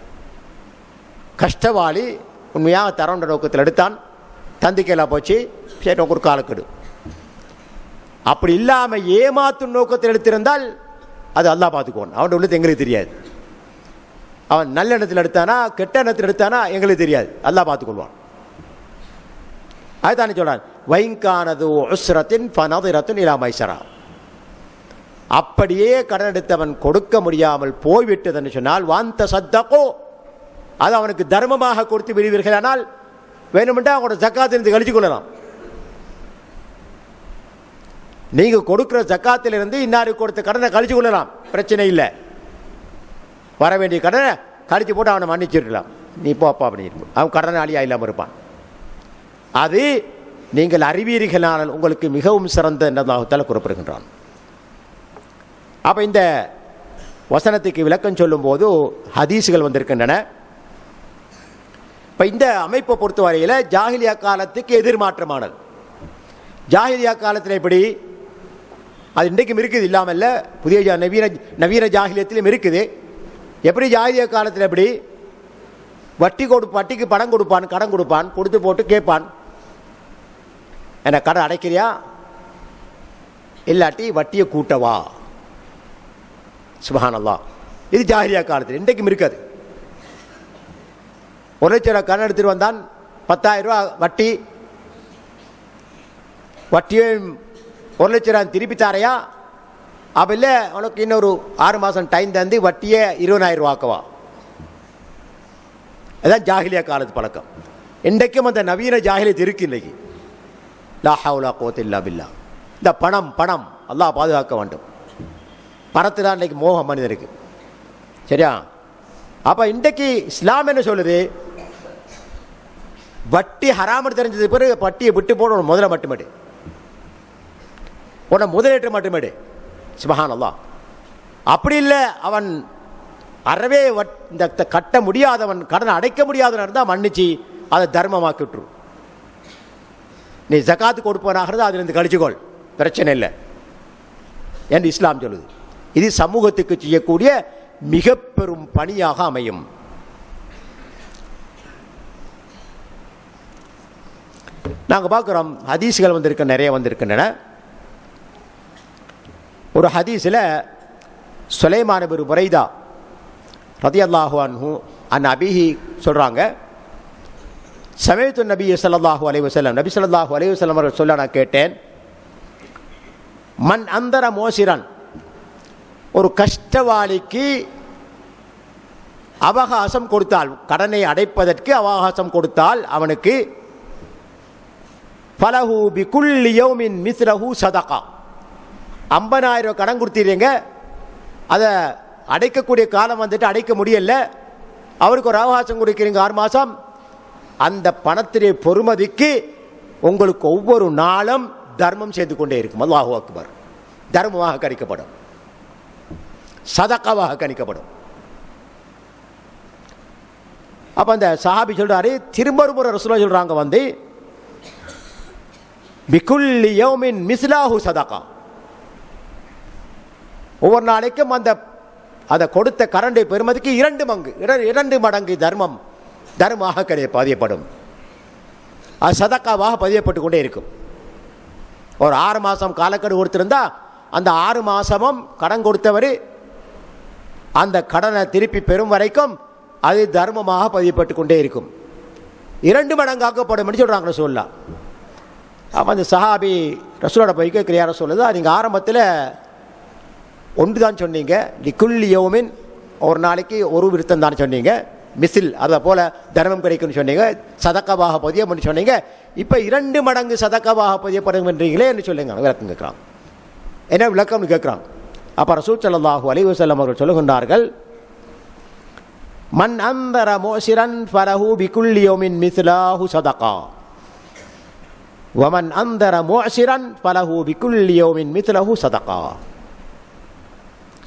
கஷ்டவாளி உண்மையாக தரன்ற நோக்கத்தில் எடுத்தான், தந்திக்கெல்லாம் போச்சு, சரி ஒரு காலக்கெடு. அப்படி இல்லாமல் ஏமாற்றும் நோக்கத்தில் எடுத்திருந்தால் அது அல்லாஹ் பார்த்துக்குவான். அவன் உள்ளது எங்களுக்கு தெரியாது. அவன் நல்ல எண்ணத்தில் எடுத்தானா கெட்ட எண்ணத்தில் எடுத்தானா எங்களுக்கு தெரியாது, அல்லாஹ் பார்த்துக்கொள்வான். அதுதானே சொல்றான், வைங்கானது உஸ்ரத்தின் ஃபனதிரத்துன் இலா மைஸரா. அப்படியே கடன் எடுத்தவன் கொடுக்க முடியாமல் போய்விட்டதுன்னு சொன்னால் வாந்த சத்தகோ, அது அவனுக்கு தர்மமாக கொடுத்து விடுவீர்கள். ஆனால் வேணுமென்றா அவனோட ஜக்காத்திலிருந்து கழிச்சு கொள்ளலாம். நீங்க கொடுக்கிற ஜக்காத்திலிருந்து இன்னாருக்கு கொடுத்த கடனை கழிச்சு கொள்ளலாம், பிரச்சனை இல்லை. வர வேண்டிய கடனை கழிச்சு போட்டு அவனை மன்னிச்சிருக்கலாம், நீ போப்பா அப்படின்னு. அவன் கடனாளியா இல்லாமல் இருப்பான். அது நீங்கள் அறிவீர்களானால் உங்களுக்கு மிகவும் சிறந்த என்றதாகத்தால் குறிப்பிடுகின்றான். அப்ப இந்த வசனத்துக்கு விளக்கம் சொல்லும் போது ஹதீஸுகள் வந்திருக்கின்றன. இப்ப இந்த அமைப்பை பொறுத்தவரையில் ஜாஹிலியா காலத்துக்கு எதிர்மாற்றமானது. ஜாஹிலியா காலத்தில் எப்படி, அது இன்றைக்கும் இருக்குது, இல்லாமல் இல்லை, புதிய நவீன ஜாஹிலியத்திலும் இருக்குது. எப்படி ஜாஹிலியா காலத்தில் எப்படி வட்டிக்கு பணம் கொடுப்பான், கடன் கொடுப்பான், கொடுத்து போட்டு கேட்பான், என்ன கடன் அடைக்கிறியா, இல்லாட்டி வட்டியை கூட்டவா. சுப்ஹானல்லாஹ். இது ஜாஹிலியா காலத்தில், இன்றைக்கும் இருக்காது. 1 லட்சம் ரூபா கடன் எடுத்துட்டு வந்தான், 10,000 ரூபா வட்டி, வட்டியே 1 லட்சம் ரூபா திருப்பி தாரையா, அப்ப இல்லை உனக்கு இன்னொரு 6 மாதம் டைம் தந்து வட்டியே 20,000 ரூபாக்கவா. அதுதான் ஜாஹிலியா காலத்து பழக்கம். இன்றைக்கும் அந்த நவீன ஜாஹிலியத் இருக்கு. இன்னைக்கு லா ஹவ்ல குவத்த இல்லா பில்லா. இந்த பணம் அல்லாஹ் பாதுகாக்க வேண்டும். பணத்து தான் இன்னைக்கு மோகம் மனிதனுக்கு. சரியா? அப்ப இன்றைக்கு இஸ்லாம் என்ன சொல்லுது, வட்டி ஹராமு தெரிஞ்சது பிறகு வட்டியை விட்டு போட முதல்ல மட்டுமேடு, உன முதலீட்டு மட்டுமேடு, சுப்ஹானல்லாஹ். அப்படி இல்லை, அவன் அறவே இந்த கட்ட முடியாதவன், கடனை அடைக்க முடியாதவன் இருந்தால் மன்னிச்சு அதை தர்மமாக்கி விட்டுரு. நீ ஜகாத்து கொடுப்பவனாகிறது அதிலிருந்து கழிச்சுக்கொள், பிரச்சனை இல்லை என்று இஸ்லாம் சொல்லுது. இது சமூகத்துக்கு செய்யக்கூடிய மிக பெரும் பணியாக அமையும். நாங்கள் பார்க்குறோம், ஹதீஸ்கள் நிறைய வந்திருக்கின்றன. ஒரு ஹதீஸில் சுலைமான் இப்னு புரைதா ரலியல்லாஹு அன்ஹு அன் அபிஹி சொல்கிறாங்க, சமயத்து நபி ஸல்லல்லாஹு அலைஹி வஸல்லம், நபி ஸல்லல்லாஹு அலைஹி வஸல்லம் அவர்கள் சொல்ல நான் கேட்டேன், மன் அந்தர மோசிரன், ஒரு கஷ்டவாளிக்கு அவகாசம் கொடுத்தால், கடனை அடைப்பதற்கு அவகாசம் கொடுத்தால் அவனுக்கு ஃபலஹு பிகுல்லி யௌமின் மிஸ்லஹு சதகா, 50,000 கடன் கொடுத்தீங்க, அதை அடைக்கக்கூடிய காலம் வந்துட்டு அடைக்க முடியல, அவருக்கு ஒரு அவகாசம் கொடுக்கிறீங்க 6 மாதம், அந்த பணத்திலே பொறுமதிக்கு உங்களுக்கு ஒவ்வொரு நாளும் தர்மம் செய்து கொண்டே இருக்கும். அல்லாஹு அக்பர். தர்மமாக கணிக்கப்படும், சதகாவாக கணிக்கப்படும். அப்போ அந்த சஹாபி சொல்றாரு, திரும்ப ஒரு முறை ரசூலுல்லாஹ் சொல்றாங்க வந்து பிகுல்லி யௌமின் மிஸ்லாஹு சதகா, ஒவ்வொரு நாளைக்கும் அதை கொடுத்த கரண்டை பெறுமதிக்கு 2 மடங்கு தர்மமாக பதியப்படும். அது சதக்காவாக பதியப்பட்டு கொண்டே இருக்கும். ஒரு 6 மாதம் காலக்கெடு கொடுத்திருந்தா அந்த 6 மாதமும் கடன் கொடுத்தவர் அந்த கடனை திருப்பி பெறும் வரைக்கும் அது தர்மமாக பதியப்பட்டு கொண்டே இருக்கும். 2 மடங்காக்கப்படும் என்று சொல்கிறாங்க ரசூலுல்லாஹ். அப்போ அந்த சஹாபி ரசூலோட போய் கேட்குற சொல்லுது, நீங்கள் ஆரம்பத்தில் ஒன்று தான் சொன்னீங்க, லிகுல்லி யௌமின், ஒரு நாளைக்கு ஒரு விருத்தம் தான் சொன்னீங்க, மிசில் அதை போல் தர்மம் கிடைக்கும்னு சொன்னீங்க, சதக்காவாக பதியப்படும் சொன்னீங்க, இப்போ 2 மடங்கு சதக்காவாக பதியப்படும் என்றீங்களே என்று சொல்லுங்க. விளக்கம் கேட்குறாங்க. என்ன விளக்கம்னு கேட்குறாங்க. அப்போ ரசூல் ஸல்லல்லாஹு அலைஹி வஸல்லம் அவர்கள் சொல்லுகின்றார்கள், மன் அந்தர மோசிரன் ஃபலஹு பிகுல்லி யௌமின் மிஸ்லஹு சதகா வமன் அந்தர மோசிரன் ஃபலஹு பிகுல்லி யௌமின் மிஸ்லஹு சதகா.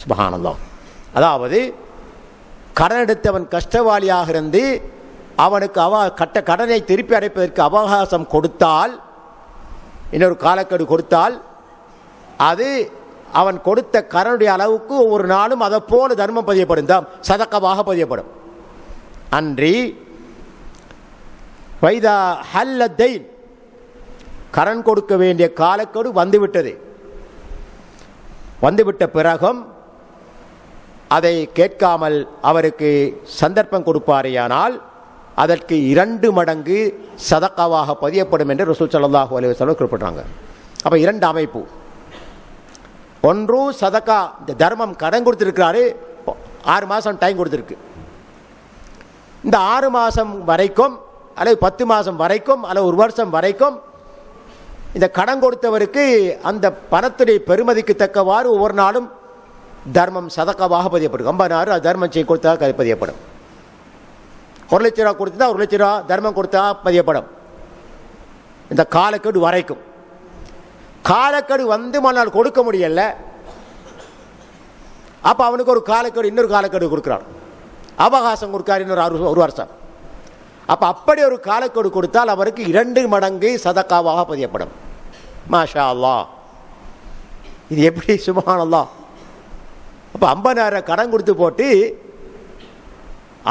சுப்ஹானல்லாஹ். அதாவது கடன் எடுத்தவன் கஷ்டவாளியாக இருந்து அவனுக்கு கடனை திருப்பி அடைப்பதற்கு அவகாசம் கொடுத்தால், இன்னொரு காலக்கெடு கொடுத்தால், அது அவன் கொடுத்த கடனுடைய அளவுக்கு ஒவ்வொரு நாளும் அதை போல தர்மம் பதியப்படும், சதக்காவாக பதியப்படும். அன்றி வைதா ஹல்லத்தைன், கடன் கொடுக்க வேண்டிய காலக்கெடு வந்துவிட்ட பிறகும் அதை கேட்காமல் அவருக்கு சந்தர்ப்பம் கொடுப்பாரேயானால் அதற்கு 2 மடங்கு சதக்காவாக பதியப்படும் என்று ரசூல் ஸல்லல்லாஹு அலைஹி வஸல்லம் குறிப்பிட்டாங்க. அப்போ 2 அமைப்பு. ஒன்று சதக்கா, இந்த தர்மம் கடன் கொடுத்துருக்கிறாரு, 6 மாதம் டைம் கொடுத்துருக்கு, இந்த 6 மாதம் வரைக்கும் அல்லது 10 மாதம் வரைக்கும் அல்லது 1 வருஷம் வரைக்கும் இந்த கடன் கொடுத்தவருக்கு அந்த பணத்துடைய பெருமதிக்கு தக்கவாறு ஒவ்வொரு நாளும் தர்மம் சதக்காவாக பதியப்படும். 50,000 தர்மம் செய்ய கொடுத்தா பதியப்படும். 1 லட்ச ரூபா கொடுத்தா 1 லட்ச ரூபா தர்மம் கொடுத்தா பதியப்படும். இந்த காலக்கெடு வரைக்கும். காலக்கெடு வந்து மறுநாள் கொடுக்க முடியல, அப்போ அவனுக்கு ஒரு காலக்கெடு, இன்னொரு காலக்கெடு கொடுக்குறான், அவகாசம் கொடுக்காரு, இன்னொரு 1 வருஷம். அப்போ அப்படி ஒரு காலக்கெடு கொடுத்தால் அவருக்கு 2 மடங்கு சதக்காவாக பதியப்படும். மாஷா அல்லாஹ். இது எப்படி? சுப்ஹானல்லாஹ். அப்போ 50,000 கடன் கொடுத்து போட்டு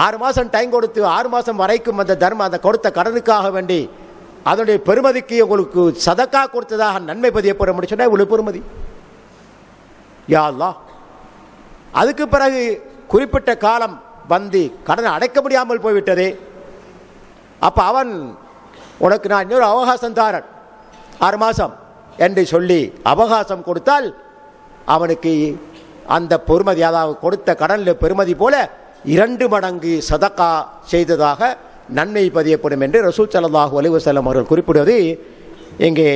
6 மாதம் டைம் கொடுத்து 6 மாதம் வரைக்கும் அந்த தர்மம், அந்த கொடுத்த கடனுக்காக வேண்டி அதனுடைய பெருமதிக்கு உங்களுக்கு சதக்கா கொடுத்ததாக நன்மை பதியப்பட முடிச்சுன்னா இவ்வளவு பெருமதி. யா அல்லாஹ். அதுக்கு பிறகு குறிப்பிட்ட காலம் வந்து கடனை அடைக்க முடியாமல் போய்விட்டதே, அப்போ அவன் உனக்கு நான் இன்னொரு அவகாசம் தாரன் 6 மாதம் என்று சொல்லி அவகாசம் கொடுத்தால் அவனுக்கு அந்த பொறுமதி, அதாவது கொடுத்த கடனில் பெறுமதி போல 2 மடங்கு சதக்கா செய்ததாக நன்மை பதியப்படும் என்று ரசூல் ஸல்லல்லாஹு அலைஹி வஸல்லம் அவர்கள் குறிப்பிடுவது இங்கே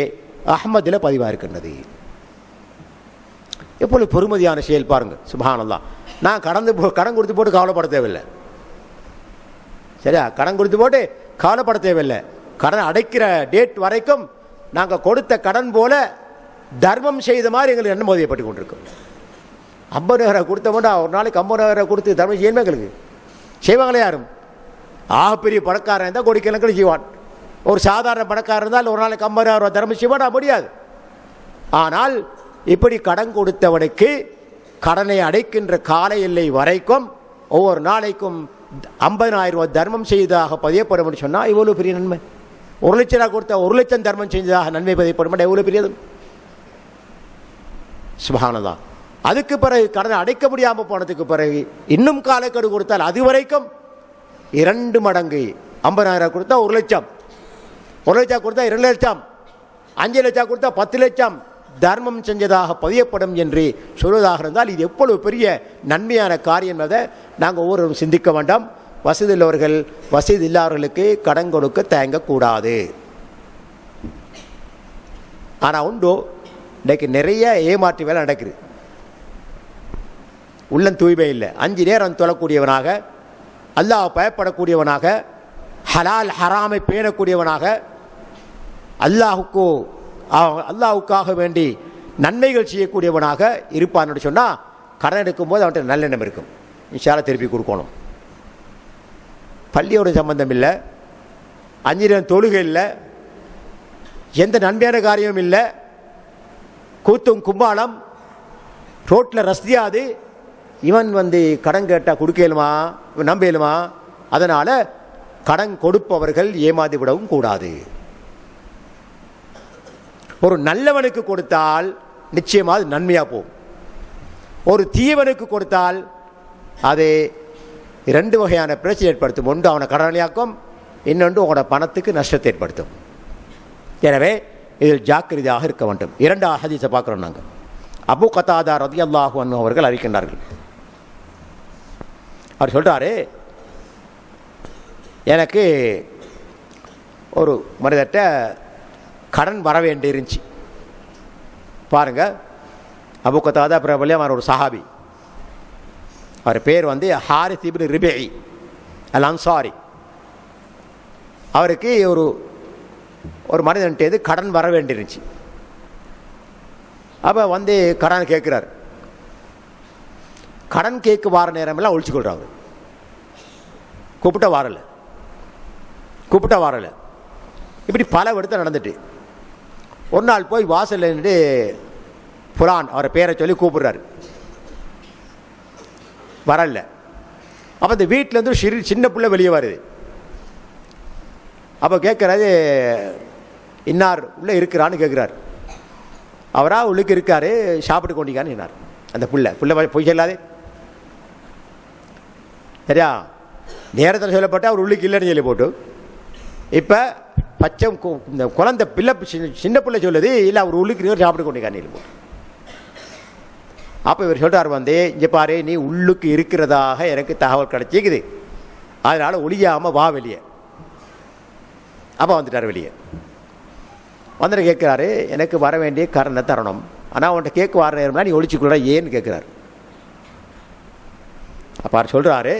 அஹ்மதில் பதிவாக இருக்கின்றது. எப்பொழுது பொறுமதியான செயல் பாருங்கள். சுப்ஹானல்லாஹ். நான் கடன் கொடுத்து போட்டு கவலைப்பட தேவையில்லை. சரியா? கடன் கொடுத்து போட்டு கவலைப்பட தேவையில்லை. கடன் அடைக்கிற டேட் வரைக்கும் நாங்கள் கொடுத்த கடன் போல தர்மம் செய்த மாதிரி எங்களுக்கு நன்மை பதியப்பட்டு கொண்டிருக்கும். 50,000 கொடுத்தவொண்டா ஒரு நாளைக்கு 50,000 கொடுத்து தர்மம் செய்யணுமே எங்களுக்கு செய்வாங்களே யாரும்? ஆகப்பெரிய பணக்காரன் இருந்தால் கோடிக்கணக்கில் செய்வான். ஒரு சாதாரண பணக்காரன் இருந்தால் ஒரு நாளைக்கு 50,000 தர்மம் செய்வானா? முடியாது. ஆனால் இப்படி கடன் கொடுத்தவனுக்கு கடனை அடைக்கின்ற கால எல்லை வரைக்கும் ஒவ்வொரு நாளைக்கும் 50,000 தர்மம் செய்ததாக பதியப்படும் சொன்னால் இவ்வளோ பெரிய நன்மை. 1,00,000 கொடுத்த 1,00,000 தர்மம் செய்ததாக நன்மை பதியப்படும் எவ்வளோ பெரியது. சுப்ஹானல்லாஹ். அதுக்கு பிறகு கடனை அடைக்க முடியாமல் போனதுக்கு பிறகு இன்னும் காலக்கெடு கொடுத்தால் அது வரைக்கும் 2 மடங்கு 50,000 கொடுத்தா 1,00,000, 1,00,000 கொடுத்தா 2,00,000, 5,00,000 கொடுத்தா 10,00,000 தர்மம் செஞ்சதாக பதியப்படும் என்று சொல்வதாக இருந்தால் இது எவ்வளவு பெரிய நன்மையான காரியம் என்பதை நாங்கள் ஒவ்வொருவரும் சிந்திக்க வேண்டாம். வசதி உள்ளவர்கள் வசதி இல்லாதவர்களுக்கு கடன் கொடுக்க தயங்கக்கூடாது. ஆனால் உண்டோ இன்றைக்கு நிறைய ஏமாற்று வேலை நடக்குது. உள்ளம் தூய்மை இல்லை. 5 நேரம் தொழக்கூடியவனாக, அல்லாஹ் பயப்படக்கூடியவனாக, ஹலால் ஹராமை பேணக்கூடியவனாக, அல்லாஹுக்காக வேண்டி நன்மைகள் செய்யக்கூடியவனாக இருப்பான்னு சொன்னால் கடன் எடுக்கும்போது அவன்கிட்ட நல்லெண்ணம் இருக்கும். இன்ஷா அல்லாஹ் திருப்பி கொடுக்கணும். பள்ளியோட சம்பந்தம் இல்லை, 5 நேரம் தொழுகை இல்லை, எந்த நன்மையான காரியமும் இல்லை, கூத்தும் கும்பாளம், ரோட்டில் ரஸ்தியாது, இவன் கடன் கேட்டால் கொடுக்கலுமா, இவன் நம்பலுமா? அதனால் கடன் கொடுப்பவர்கள் ஏமாந்து விடவும் கூடாது. ஒரு நல்லவனுக்கு கொடுத்தால் நிச்சயமாக நன்மையாக போகும். ஒரு தீவனுக்கு கொடுத்தால் அது 2 வகையான பிரச்சனை ஏற்படுத்தும். ஒன்று அவனை கடனாளியாக்கும், இன்னொன்று உங்களோட பணத்துக்கு நஷ்டத்தை ஏற்படுத்தும். எனவே இதில் ஜாக்கிரதையாக இருக்க வேண்டும். 2வது ஹதீஸை பார்க்குறோம் நாங்கள். அபூ கதாதா ரலியல்லாஹு அன்ஹு அவர்கள் அறிக்கின்றார்கள். அவர் சொல்கிறாரு, எனக்கு ஒரு மனிதர்கிட்ட கடன் வர வேண்டி இருந்துச்சு. பாருங்க, அபூ கதாதா பிரபல்யமான ஒரு சஹாபி. அவர் பேர் ஹாரிஸ் இப்னு ரிபீ அல் அன்சாரி. அவருக்கு ஒரு மனிதன்ட்டு கடன் வர வேண்டியிருந்துச்சு. அப்போ கடன் கேட்குறார். கடன் கேட்க வார நேரமெல்லாம் ஒழிச்சு கொள்றாங்க. கூப்பிட்ட வாரலை. இப்படி பல இடத்துல நடந்துட்டு ஒரு நாள் போய் வாசல் நின்று புலான் அவரை பேரை சொல்லி கூப்பிடுறாரு. வரல. அப்போ இந்த வீட்டிலேருந்து சின்ன பிள்ளை வெளியே வருது. அப்போ கேட்குறாரு, இன்னார் உள்ளே இருக்கிறான்னு கேட்குறாரு. அவரா உள்ளுக்கு இருக்காரு, சாப்பிட்டு கொண்டிக்கான்னு என்னார். அந்த பிள்ளை போய் சொல்லாதே சரியா. நேரத்தில் சொல்லப்பட்டு அவர் உள்ளுக்கு இல்லைன்னு சொல்லி போட்டு இப்போ பச்சை இந்த குழந்தை பிள்ளை சின்ன பிள்ளை சொல்லுது, இல்லை அவர் உள்ளுக்கு சாப்பிட்டு கொண்டிக்கான்னு சொல்லி போட்டு. அப்போ இவர் சொல்கிறார், இங்கே பாரு, நீ உள்ளுக்கு இருக்கிறதாக எனக்கு தகவல் கிடச்சிக்குது, அதனால் ஒளியாமல் வா வெளியே. அப்போ வந்துட்டார் வெளியே. கேட்குறாரு, எனக்கு வர வேண்டிய கடனை தரணும், ஆனால் அவன்கிட்ட கேட்க வர நேரம்னா நீ ஒழிச்சுக்கூட ஏன்னு கேட்குறாரு. அப்போ அவர் சொல்கிறாரு,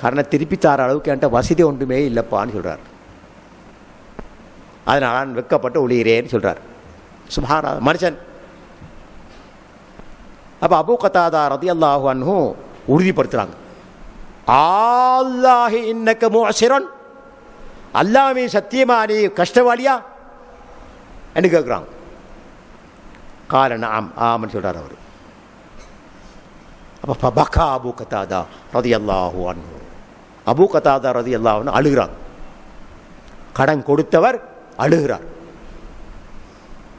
கடனை திருப்பி தர அளவுக்கு என்கிட்ட வசதி ஒன்றுமே இல்லைப்பான்னு சொல்கிறார். அதனால் நான் வெக்கப்பட்டு ஒளிகிறேன்னு சொல்கிறார். சுப்ஹானல்லாஹ், மனுஷன். அப்போ அபூ கதாதா ரலியல்லாஹு அன்ஹு உறுதிப்படுத்துகிறாங்க, அல்லாஹி இன்னக முஅஸிரன், அல்லாஹ்வே சத்தியமா நீ கஷ்டவாளியா என்று கேட்குறாங்க. காரணம் ஆமன்னு சொல்கிறார் அவர். அப்போ பக்கா அபூ கதாதா ரலியல்லாஹு அன்ஹு, அபூ கதாதா ரலியல்லாஹு அன்ஹு அழுகிறாங்க. கடன் கொடுத்தவர் அழுகிறார்.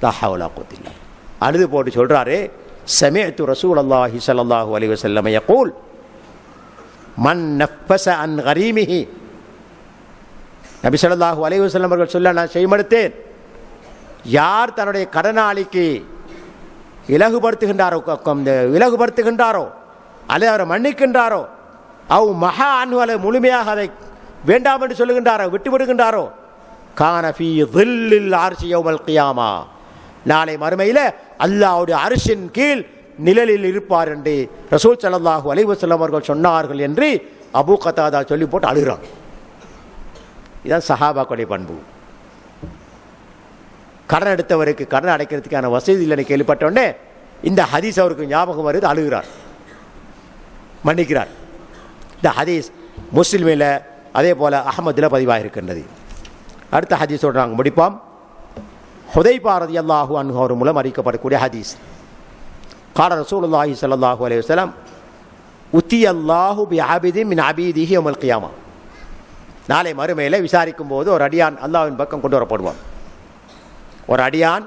லா ஹவ்ல வலா குவத்த இல்லா பில்லாஹ். அழுது போட்டு சொல்கிறாரு, சமிஅத்து ரசூலல்லாஹி ஸல்லல்லாஹு அலைஹி வஸல்லம் யகூல் மன் நஃபஸ அன் கரீமிஹி, நபி ஸல்லல்லாஹு அலைஹி வஸல்லம் அவர்கள் சொல்ல நான் செய்மடுத்தேன், யார் தன்னுடைய கடனாளிக்கு இலகுபடுத்துகின்றாரோ அல்லது அவரை மன்னிக்கின்றாரோ, அவ் மஹா அன்ஹு அல்லது முழுமையாக அதை வேண்டாம் என்று சொல்லுகின்றாரோ, விட்டுவிடுகின்றாரோ, கான ஃபீ ظில்லில் அர்ஷி யௌமல் கியாமா, நாளை மறுமையில் அல்லாஹ்வுடைய அரிசின் கீழ் நிழலில் இருப்பார் என்று ரசூல் ஸல்லல்லாஹு அலைஹி வஸல்லம் அவர்கள் சொன்னார்கள் என்று அபூ கதாதா சொல்லி போட்டு அழுகிறாங்க. இதுதான் சஹாபாக்களுடைய பண்பு. கடன் எடுத்தவருக்கு கடன் அடைக்கிறதுக்கான வசதி இல்லைன்னு கேள்விப்பட்டோடனே இந்த ஹதீஸ் அவருக்கு ஞாபகம் வருது, அழுகிறார், மன்னிக்கிறார். இந்த ஹதீஸ் முஸ்லிமில் அதே போல் அஹ்மதில் பதிவாக இருக்கின்றது. அடுத்த ஹதீஸ் சொல்கிறாங்க, முடிப்பாம். ஹுதைபா ரலியல்லாஹு அன்ஹு அவர் மூலம் அறிவிக்கப்படக்கூடிய ஹதீஸ். கால ரசூலுல்லாஹி ஸல்லல்லாஹு அலைஹி வஸல்லம் உத்தியல்லாஹு பிஅபிதின் மின் அபீதிஹி யௌமல் கியாமா. நாளை மறுமையில் விசாரிக்கும் போது ஒரு அடியான் அல்லாஹ்வின் பக்கம் கொண்டு வரப்படுவான். ஒரு அடியான்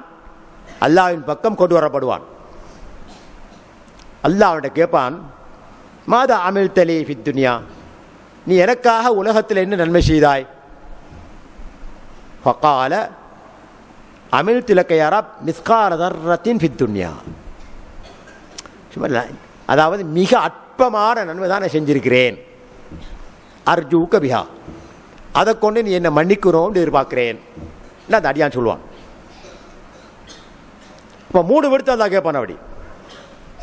அல்லாஹ்வின் பக்கம் கொண்டு வரப்படுவான். அல்லாஹ் அவன்கிட்ட கேட்பான், மாதா அமில்தலி ஃபித் துன்யா, நீ எனக்காக உலகத்தில் என்ன நன்மை செய்தாய்? ஃபகால அமில்து லக யா ரப் மிஸ்கால தர்ரத்தின் ஃபித் துன்யா. அதாவது மிக அற்பமான நன்மை தான் நான் செஞ்சிருக்கிறேன். அர்ஜூக பிஹா, அதை கொண்டு நீ என்னை மன்னிக்கிறோம்னு எதிர்பார்க்கிறேன். அந்த அடியான் சொல்லுவான். இப்போ 3 விடுத்து அல்லாஹ் கேட்பான். அப்படி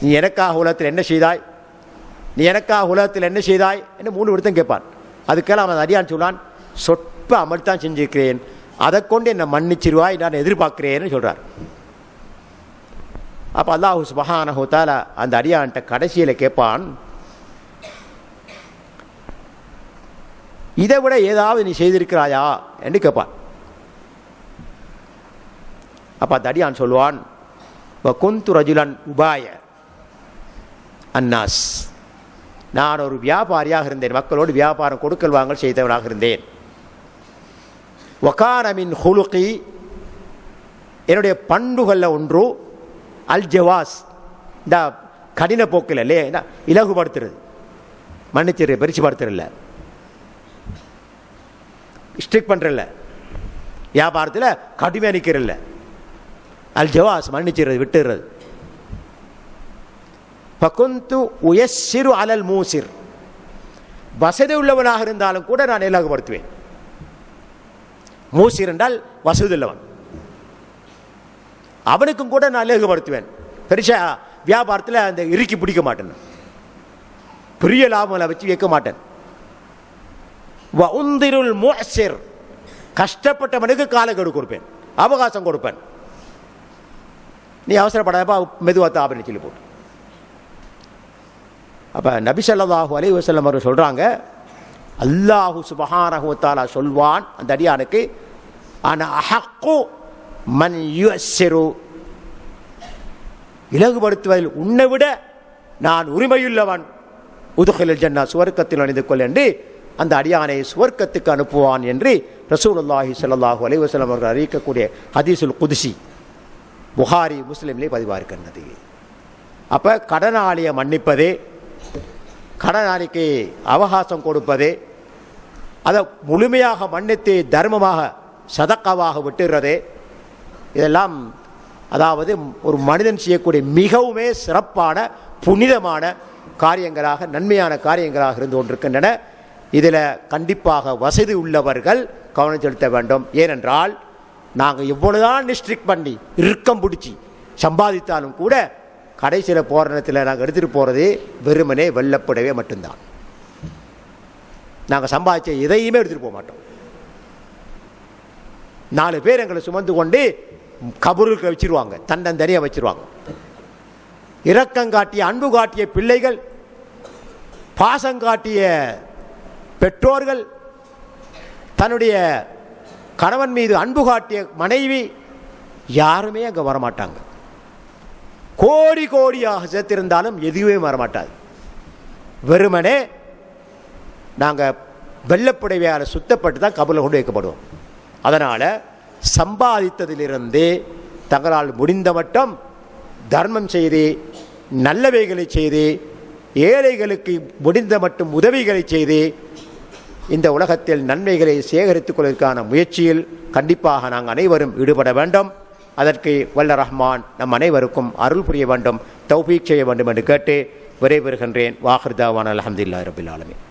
நீ எனக்காக உலகத்தில் என்ன செய்தாய், நீ எனக்காக உலகத்தில் என்ன செய்தாய் என்று 3 விடுத்தம் கேட்பான். அதுக்கெல்லாம் அவன் அடியான் சொல்லுவான், சொற்ப அமல் தான் செஞ்சிருக்கிறேன், அதை கொண்டு என்னை மன்னிச்சிருவாய் நான் எதிர்பார்க்கிறேன்னு சொல்கிறார். அப்போ அல்லாஹ் சுப்ஹானஹு வ தஆலா அந்த அடியான்கிட்ட கடைசியில் கேட்பான், இதை விட ஏதாவது நீ செய்திருக்கிறாயா என்று கேட்பான். அப்போ அந்த அடியான் சொல்லுவான், குந்து ரஜுலன் உபாய அன்னாஸ், நான் ஒரு வியாபாரியாக இருந்தேன், மக்களோடு வியாபாரம் கொடுக்கல் வாங்கல் செய்தவனாக இருந்தேன். வகான மின் ஹுலுகி, என்னுடைய பண்புகளில் ஒன்று அல் ஜவாஸ், இந்த கடின போக்கில் இல்லையே இலகுபடுத்துறது, மன்னிச்சிரு பரிசுப்படுத்துறதில்ல, ஸ்ட்ரிக் பண்ணுறதில்ல, வியாபாரத்தில் கடுமையாக நிற்கிறதில்ல. அல் ஜவாஸ் மன்னிச்சிடுறது, விட்டுறது. பகுந்து உயஸ்ஸிரு அலல் மூசிர், வசதி உள்ளவனாக இருந்தாலும் கூட நான் இலகுபடுத்துவேன். மூசிர் என்றால் வசதி உள்ளவன், அவனுக்கும் கூட நான் இலகுபடுத்துவேன். பெருசா வியாபாரத்தில் அந்த இறுக்கி பிடிக்க மாட்டேன், பெரிய லாபங்களை வச்சு வைக்க மாட்டேன். வஉந்திருல் முஅஸ்ஸிர், கஷ்டப்பட்டவனுக்கு காலக்கெடு கொடுப்பேன், அவகாசம் கொடுப்பேன். நீ அவசரப்படாதப்பா, மெதுவாக அப்படின்னு சொல்லி போட்டு. அப்போ நபி ஸல்லல்லாஹு அலைஹி வஸல்லம் அவர் சொல்கிறாங்க, அல்லாஹு சுப்ஹானஹு வ தஆலா சொல்வான் அந்த அடியானுக்கு, அன அஹக்கு மன் யுஸ்ஸிரு, இலகுபடுத்துவதில் உன்னை விட நான் உரிமையுள்ளவன், உதுகில் ஜன்னா, சுவர்க்கத்தில் அணிந்து கொள் என்று அந்த அடியானை சுவர்க்கத்துக்கு அனுப்புவான் என்று ரசூலுல்லாஹி ஸல்லல்லாஹு அலைஹி வஸல்லம் அவர்கள் அறிவிக்கக்கூடிய ஹதீஸுல் குதுசி புகாரி முஸ்லிம்லே பதிவாக இருக்கின்றது. அப்போ கடனாளியை மன்னிப்பது, கடனாளிக்கு அவகாசம் கொடுப்பது, அதை முழுமையாக மன்னித்து தர்மமாக சதக்காவாக விட்டுறது, இதெல்லாம் அதாவது ஒரு மனிதன் செய்யக்கூடிய மிகவுமே சிறப்பான புனிதமான காரியங்களாக, நன்மையான காரியங்களாக இருந்து கொண்டிருக்கின்றன. இதில் கண்டிப்பாக வசதி உள்ளவர்கள் கவனம் செலுத்த வேண்டும். ஏனென்றால் நாங்கள் எவ்வளவுதான் ஸ்ட்ரிக்ட் பண்ணி இறுக்கம் பிடிச்சி சம்பாதித்தாலும் கூட கடைசியில் போகிற நேரத்தில் நாங்கள் எடுத்துகிட்டு போகிறது வெறுமனே வெள்ளப்படவே மட்டும்தான். நாங்கள் சம்பாதிச்ச எதையுமே எடுத்துகிட்டு போக மாட்டோம். 4 பேர் எங்களை சுமந்து கொண்டு கபருக்கு வச்சிருவாங்க, தன்னந்தனியாக வச்சிருவாங்க. இரக்கம் காட்டிய, அன்பு காட்டிய பிள்ளைகள், பாசம் காட்டிய பெற்றோர்கள், தன்னுடைய கணவன் மீது அன்பு காட்டிய மனைவி, யாருமே அங்கே வரமாட்டாங்க. கோடி கோடியாக சேர்த்திருந்தாலும் எதுவுமே வரமாட்டாது. வெறுமனே நாங்கள் வெள்ளப்புடவையால் சுத்தப்பட்டு தான் கபரில் கொண்டு வைக்கப்படுவோம். அதனால் சம்பாதித்ததிலிருந்து தங்களால் முடிந்த மட்டும் தர்மம் செய்து, நல்லவைகளை செய்து, ஏழைகளுக்கு முடிந்த மட்டும் உதவிகளை செய்து, இந்த உலகத்தில் நன்மைகளை சேகரித்துக் கொள்வதற்கான முயற்சியில் கண்டிப்பாக நாங்கள் அனைவரும் ஈடுபட வேண்டும். அதற்கு வல்ல ரஹ்மான் நம் அனைவருக்கும் அருள் புரிய வேண்டும், தௌஃபீக் செய்ய வேண்டும் என்று கேட்டு விடைபெறுகின்றேன். வாஹிர் தாவானா அல்ஹம்துலில்லாஹி ரப்பில் ஆலமீன்.